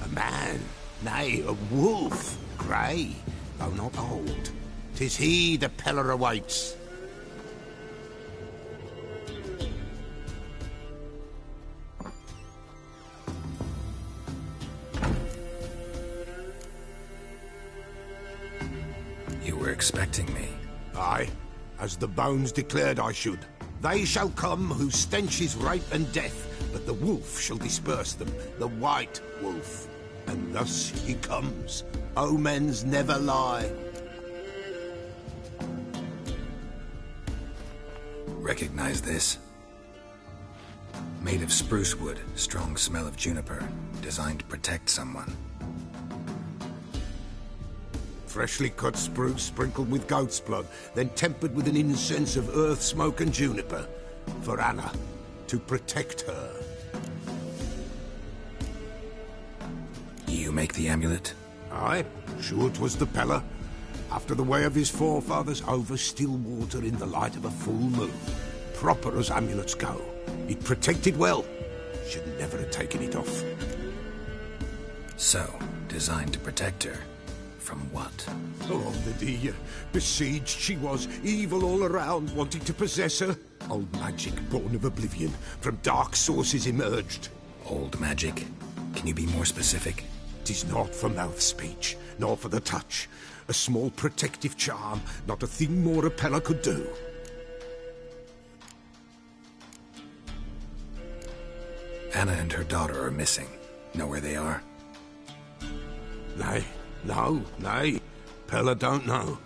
a man. Nay, a wolf. Grey, though not old. 'Tis he the Peller awaits. You were expecting me. Aye, as the bones declared I should. They shall come whose stench is rape and death, but the wolf shall disperse them, the white wolf. And thus he comes. Omens never lie. Recognize this? Made of spruce wood, strong smell of juniper, designed to protect someone. Freshly cut spruce sprinkled with goat's blood, then tempered with an incense of earth, smoke and juniper. For Anna, to protect her. You make the amulet? Aye, sure 'twas the Peller. After the way of his forefathers, over still water in the light of a full moon. Proper as amulets go. It protected well. Should never have taken it off. So, designed to protect her. From what? Oh, the besieged she was, evil all around, wanting to possess her. Old magic, born of oblivion, from dark sources emerged. Old magic? Can you be more specific? 'Tis not for mouth speech, nor for the touch. A small protective charm, not a thing more a Peller could do. Anna and her daughter are missing. Know where they are? Nay, nay. Peller don't know.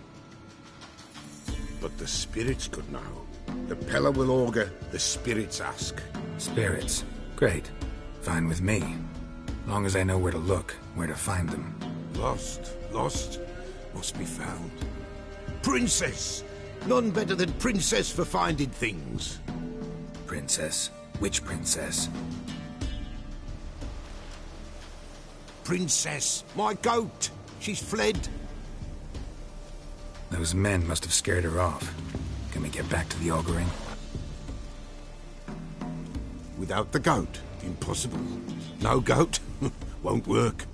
But the spirits could know. The Peller will augur, the spirits ask. Spirits? Great. Fine with me. Long as I know where to look, where to find them. Lost, must be found. Princess! None better than Princess for finding things. Princess? Which princess? Princess, my goat! She's fled. Those men must have scared her off. Can we get back to the auguring? Without the goat, impossible. No goat, won't work.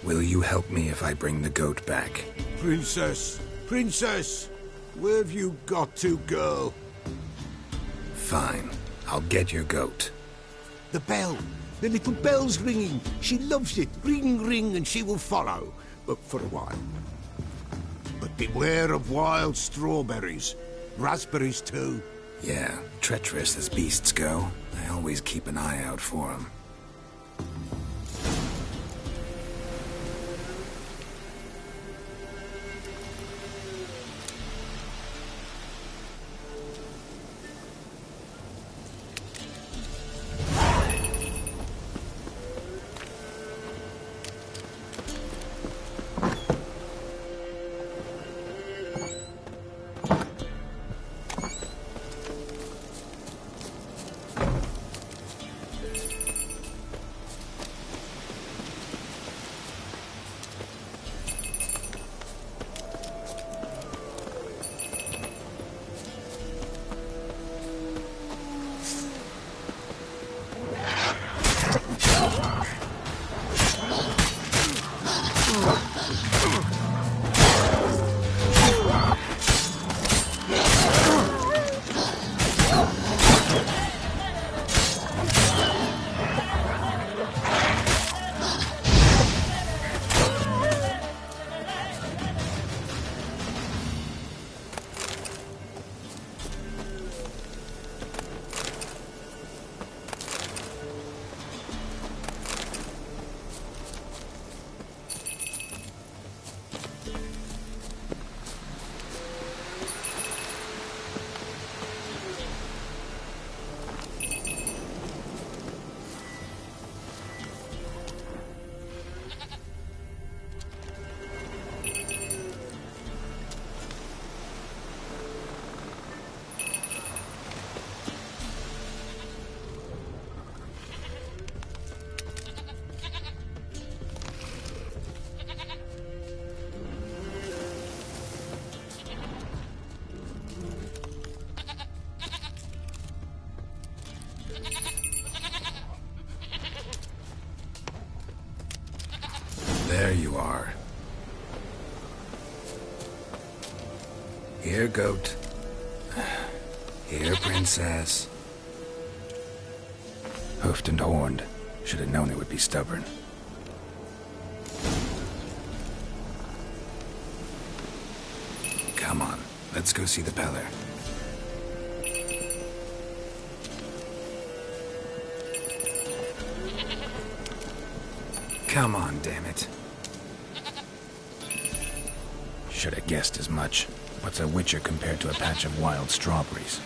Will you help me if I bring the goat back? Princess! Princess! Where have you got to, girl? Fine. I'll get your goat. The bell! The little bell's ringing. She loves it. Ring, ring, and she will follow. But for a while. But beware of wild strawberries. Raspberries, too. Yeah, treacherous as beasts go. I always keep an eye out for them. There you are. Here, goat. Here, princess. Hoofed and horned. Should have known it would be stubborn. Come on, let's go see the Peller. Come on, damn it. Should have guessed as much. What's a witcher compared to a patch of wild strawberries?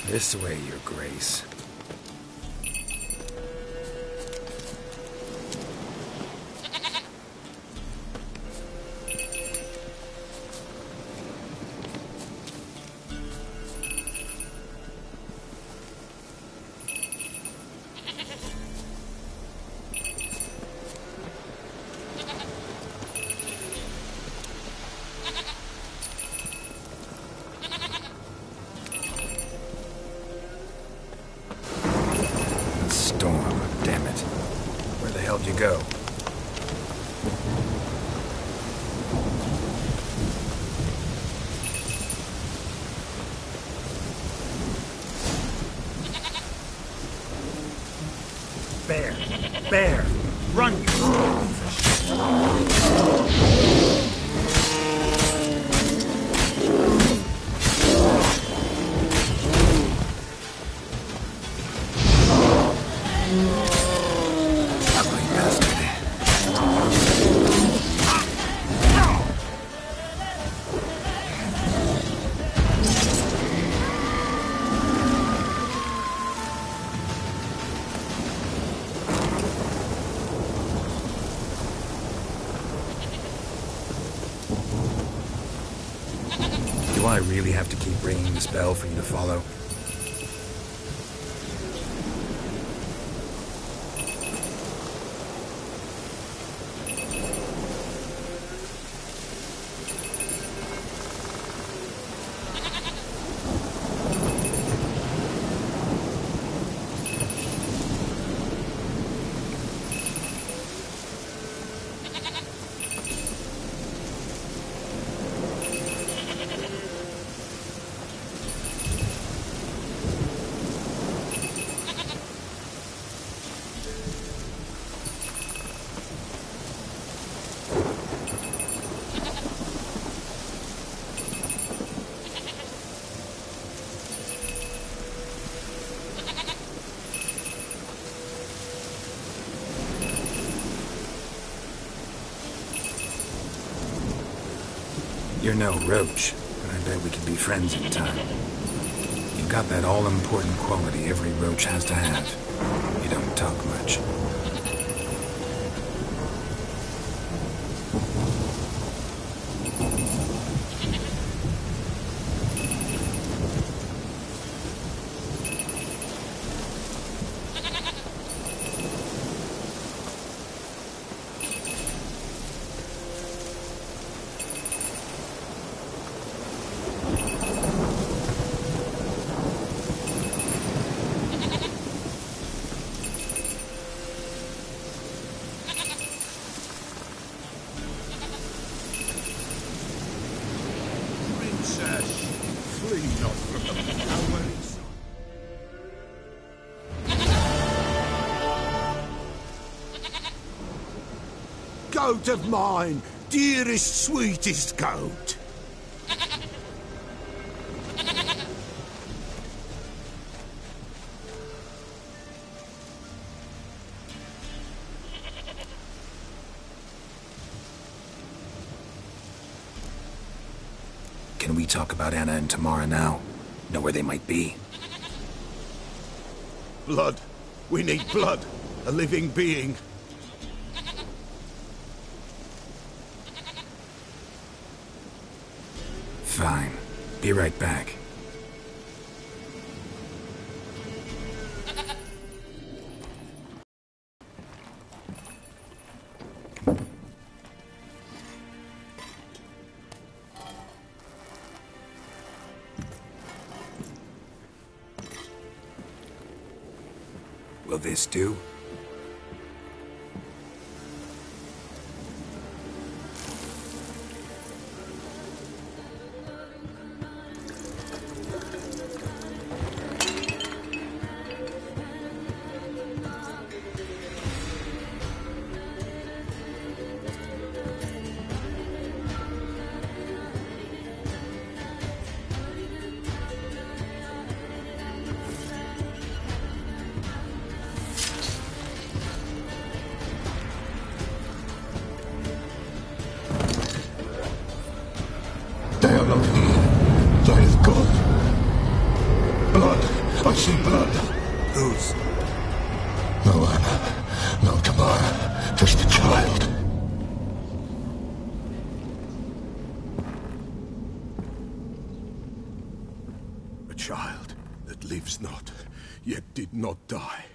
This way, your grace. Storm, damn it. Where the hell'd you go? Bear! Bear! Run, Do I really have to keep ringing this bell for you to follow? You're no roach, but I bet we could be friends in time. You've got that all-important quality every roach has to have. You don't talk much. Goat of mine, dearest, sweetest goat. Can we talk about Anna and Tamara now? Know where they might be? Blood. We need blood. A living being. Fine. Be right back. Will this do? They are not here. They have gone. Blood. I see blood. Whose? No Anna. No Tamara. Just a child. A child that lives not, yet did not die.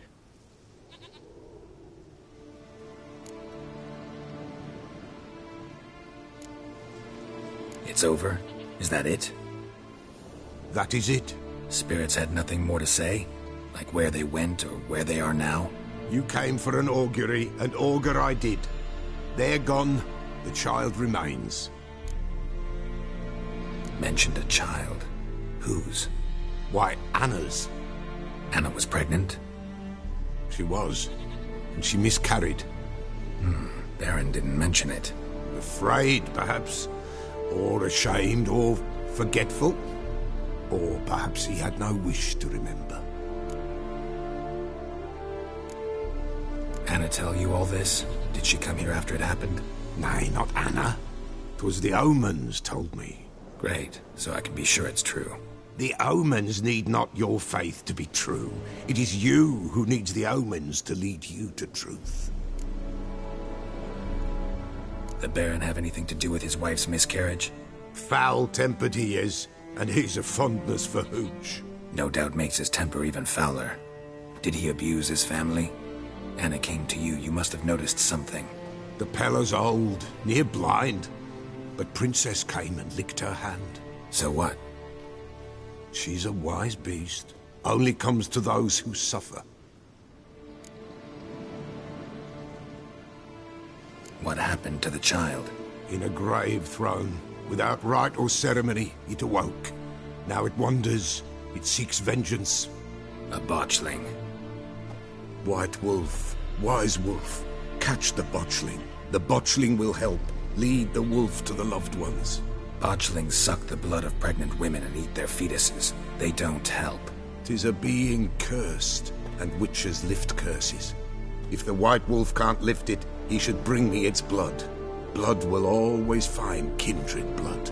It's over? Is that it? That is it. Spirits had nothing more to say? Like where they went or where they are now? You came for an augury, and augur I did. They're gone. The child remains. Mentioned a child. Whose? Why, Anna's. Anna was pregnant? She was. And she miscarried. Baron didn't mention it. Afraid, perhaps. Or ashamed, or forgetful. Or perhaps he had no wish to remember. Anna tell you all this? Did she come here after it happened? Nay, not Anna. 'Twas the omens told me. Great, so I can be sure it's true. The omens need not your faith to be true. It is you who needs the omens to lead you to truth. The Baron have anything to do with his wife's miscarriage? Foul-tempered he is, and he's a fondness for hooch. No doubt makes his temper even fouler. Did he abuse his family? Anna came to you, you must have noticed something. The Pella's old, near blind, but Princess came and licked her hand. So what? She's a wise beast, only comes to those who suffer. What happened to the child? In a grave thrown, without rite or ceremony, it awoke. Now it wanders, it seeks vengeance. A botchling. White wolf, wise wolf, catch the botchling. The botchling will help, lead the wolf to the loved ones. Botchlings suck the blood of pregnant women and eat their fetuses. They don't help. 'Tis a being cursed, and witches lift curses. If the white wolf can't lift it, he should bring me its blood. Blood will always find kindred blood.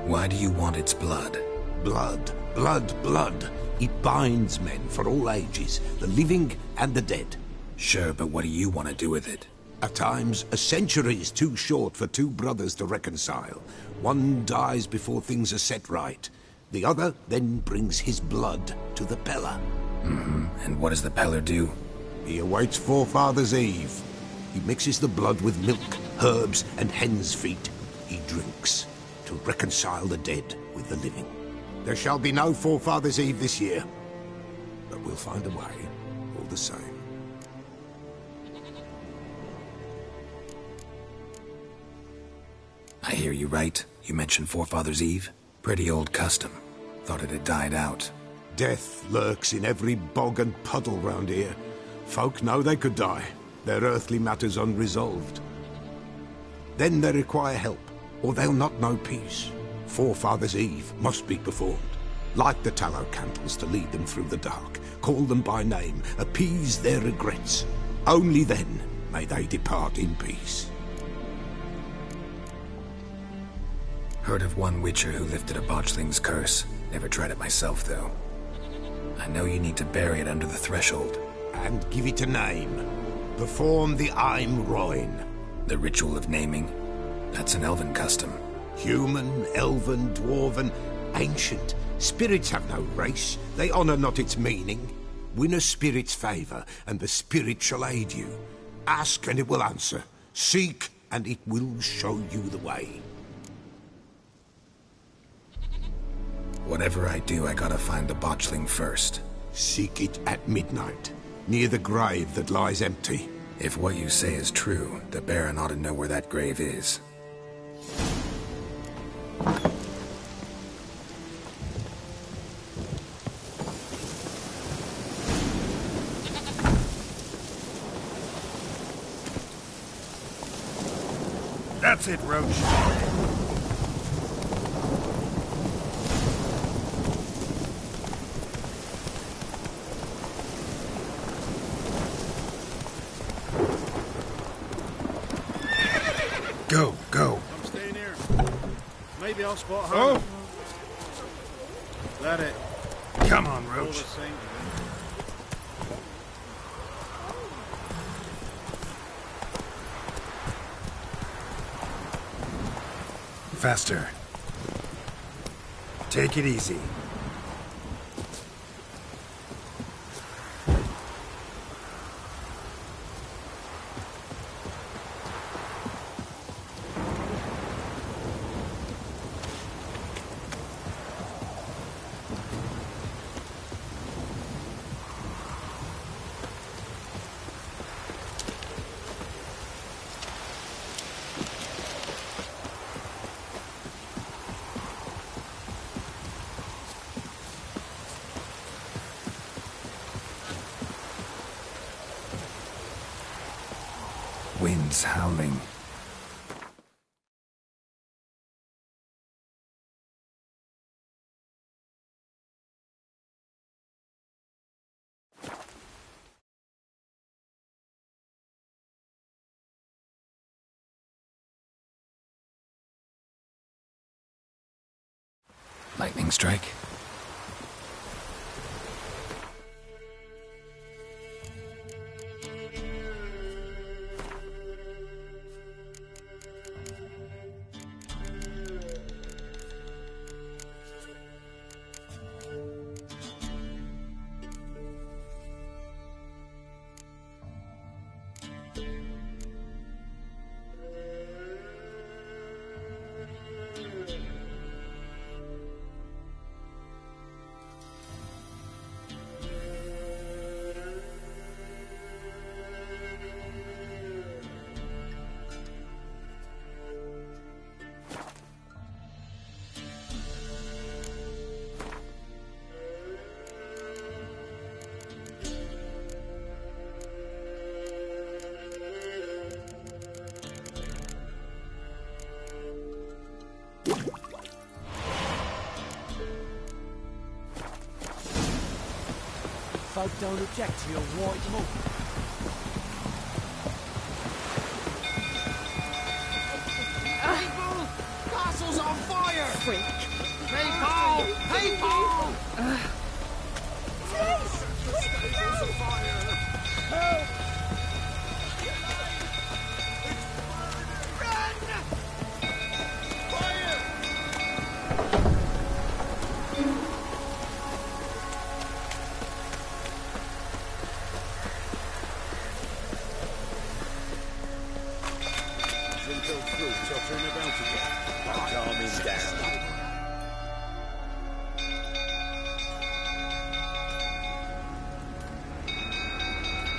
Why do you want its blood? Blood, blood, blood. It binds men for all ages, the living and the dead. Sure, but what do you want to do with it? At times, a century is too short for two brothers to reconcile. One dies before things are set right. The other then brings his blood to the Peller. And what does the Peller do? He awaits Forefathers' Eve. He mixes the blood with milk, herbs, and hen's feet. He drinks to reconcile the dead with the living. There shall be no Forefathers' Eve this year, but we'll find a way, all the same. I hear you right. You mentioned Forefathers' Eve? Pretty old custom. Thought it had died out. Death lurks in every bog and puddle round here. Folk know they could die, their earthly matters unresolved. Then they require help, or they'll not know peace. Forefathers' Eve must be performed. Light the tallow candles to lead them through the dark. Call them by name, appease their regrets. Only then may they depart in peace. Heard of one witcher who lifted a botchling's curse. Never tried it myself, though. I know you need to bury it under the threshold. And give it a name. Perform the Aim Roin. The ritual of naming? That's an elven custom. Human, elven, dwarven, ancient. Spirits have no race. They honour not its meaning. Win a spirit's favour, and the spirit shall aid you. Ask, and it will answer. Seek, and it will show you the way. Whatever I do, I gotta find the botchling first. Seek it at midnight, near the grave that lies empty. If what you say is true, the Baron ought to know where that grave is. That's it, Roach. Go, go. I'm staying here. Maybe I'll spot home. That it. Come on, All Roach. the same. Faster. Take it easy. Wind's howling. Lightning strike. Folk don't object to your white milk. Castle's on fire! freak. People! People!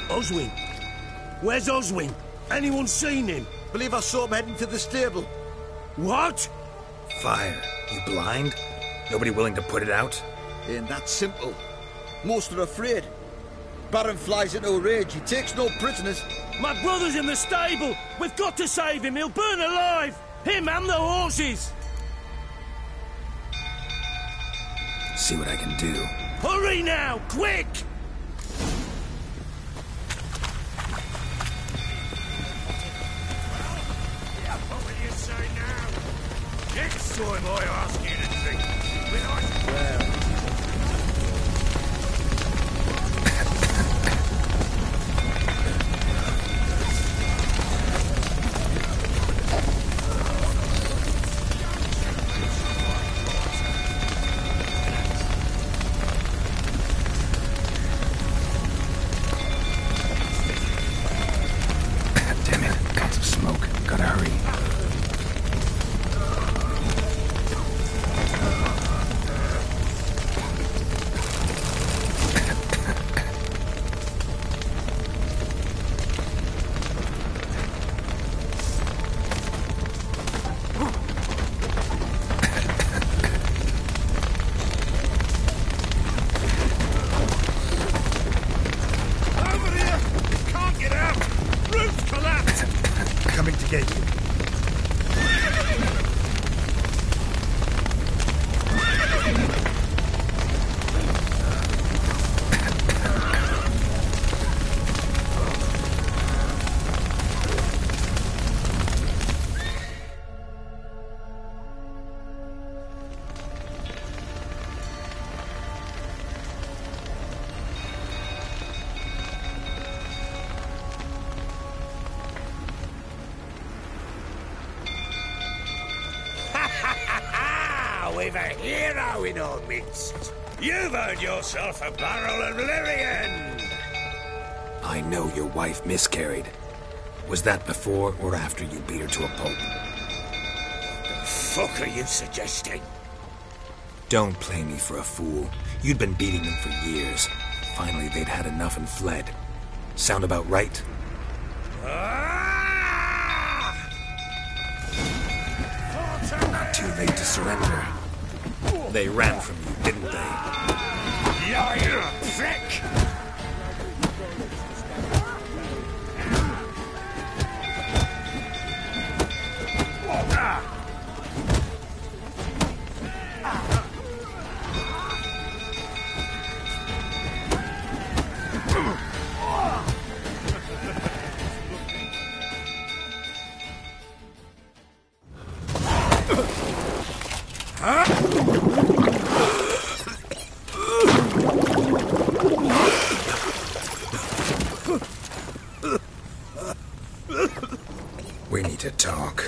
Oswin? Where's Oswin? Anyone seen him? Believe I saw him heading to the stable. What? Fire. You blind? Nobody willing to put it out? Ain't that simple. Most are afraid. Baron flies into a rage. He takes no prisoners. My brother's in the stable. We've got to save him. He'll burn alive. Him and the horses. See what I can do. Hurry now, quick! What will you say now? Next time I ask you to drink, when I... Damn it, lots of smoke. Gotta hurry. Over here! Can't get out! Roof's collapsed! Coming to get you. We've a hero in our midst. You've earned yourself a barrel of Lyrian. I know your wife miscarried. Was that before or after you beat her to a pulp? The fuck are you suggesting? Don't play me for a fool. You'd been beating them for years. Finally, they'd had enough and fled. Sound about right? Not too late to surrender. They ran from you, didn't they? You're a prick! We need to talk.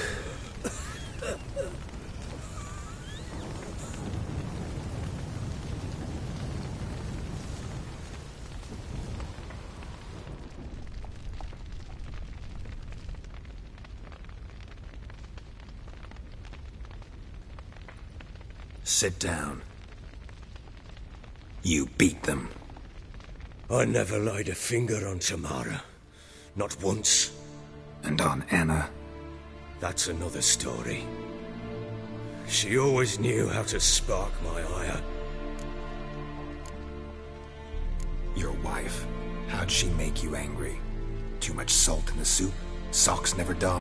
Sit down. You beat them. I never laid a finger on Tamara. Not once. And on Anna? That's another story. She always knew how to spark my ire. Your wife. How'd she make you angry? Too much salt in the soup? Socks never dawn?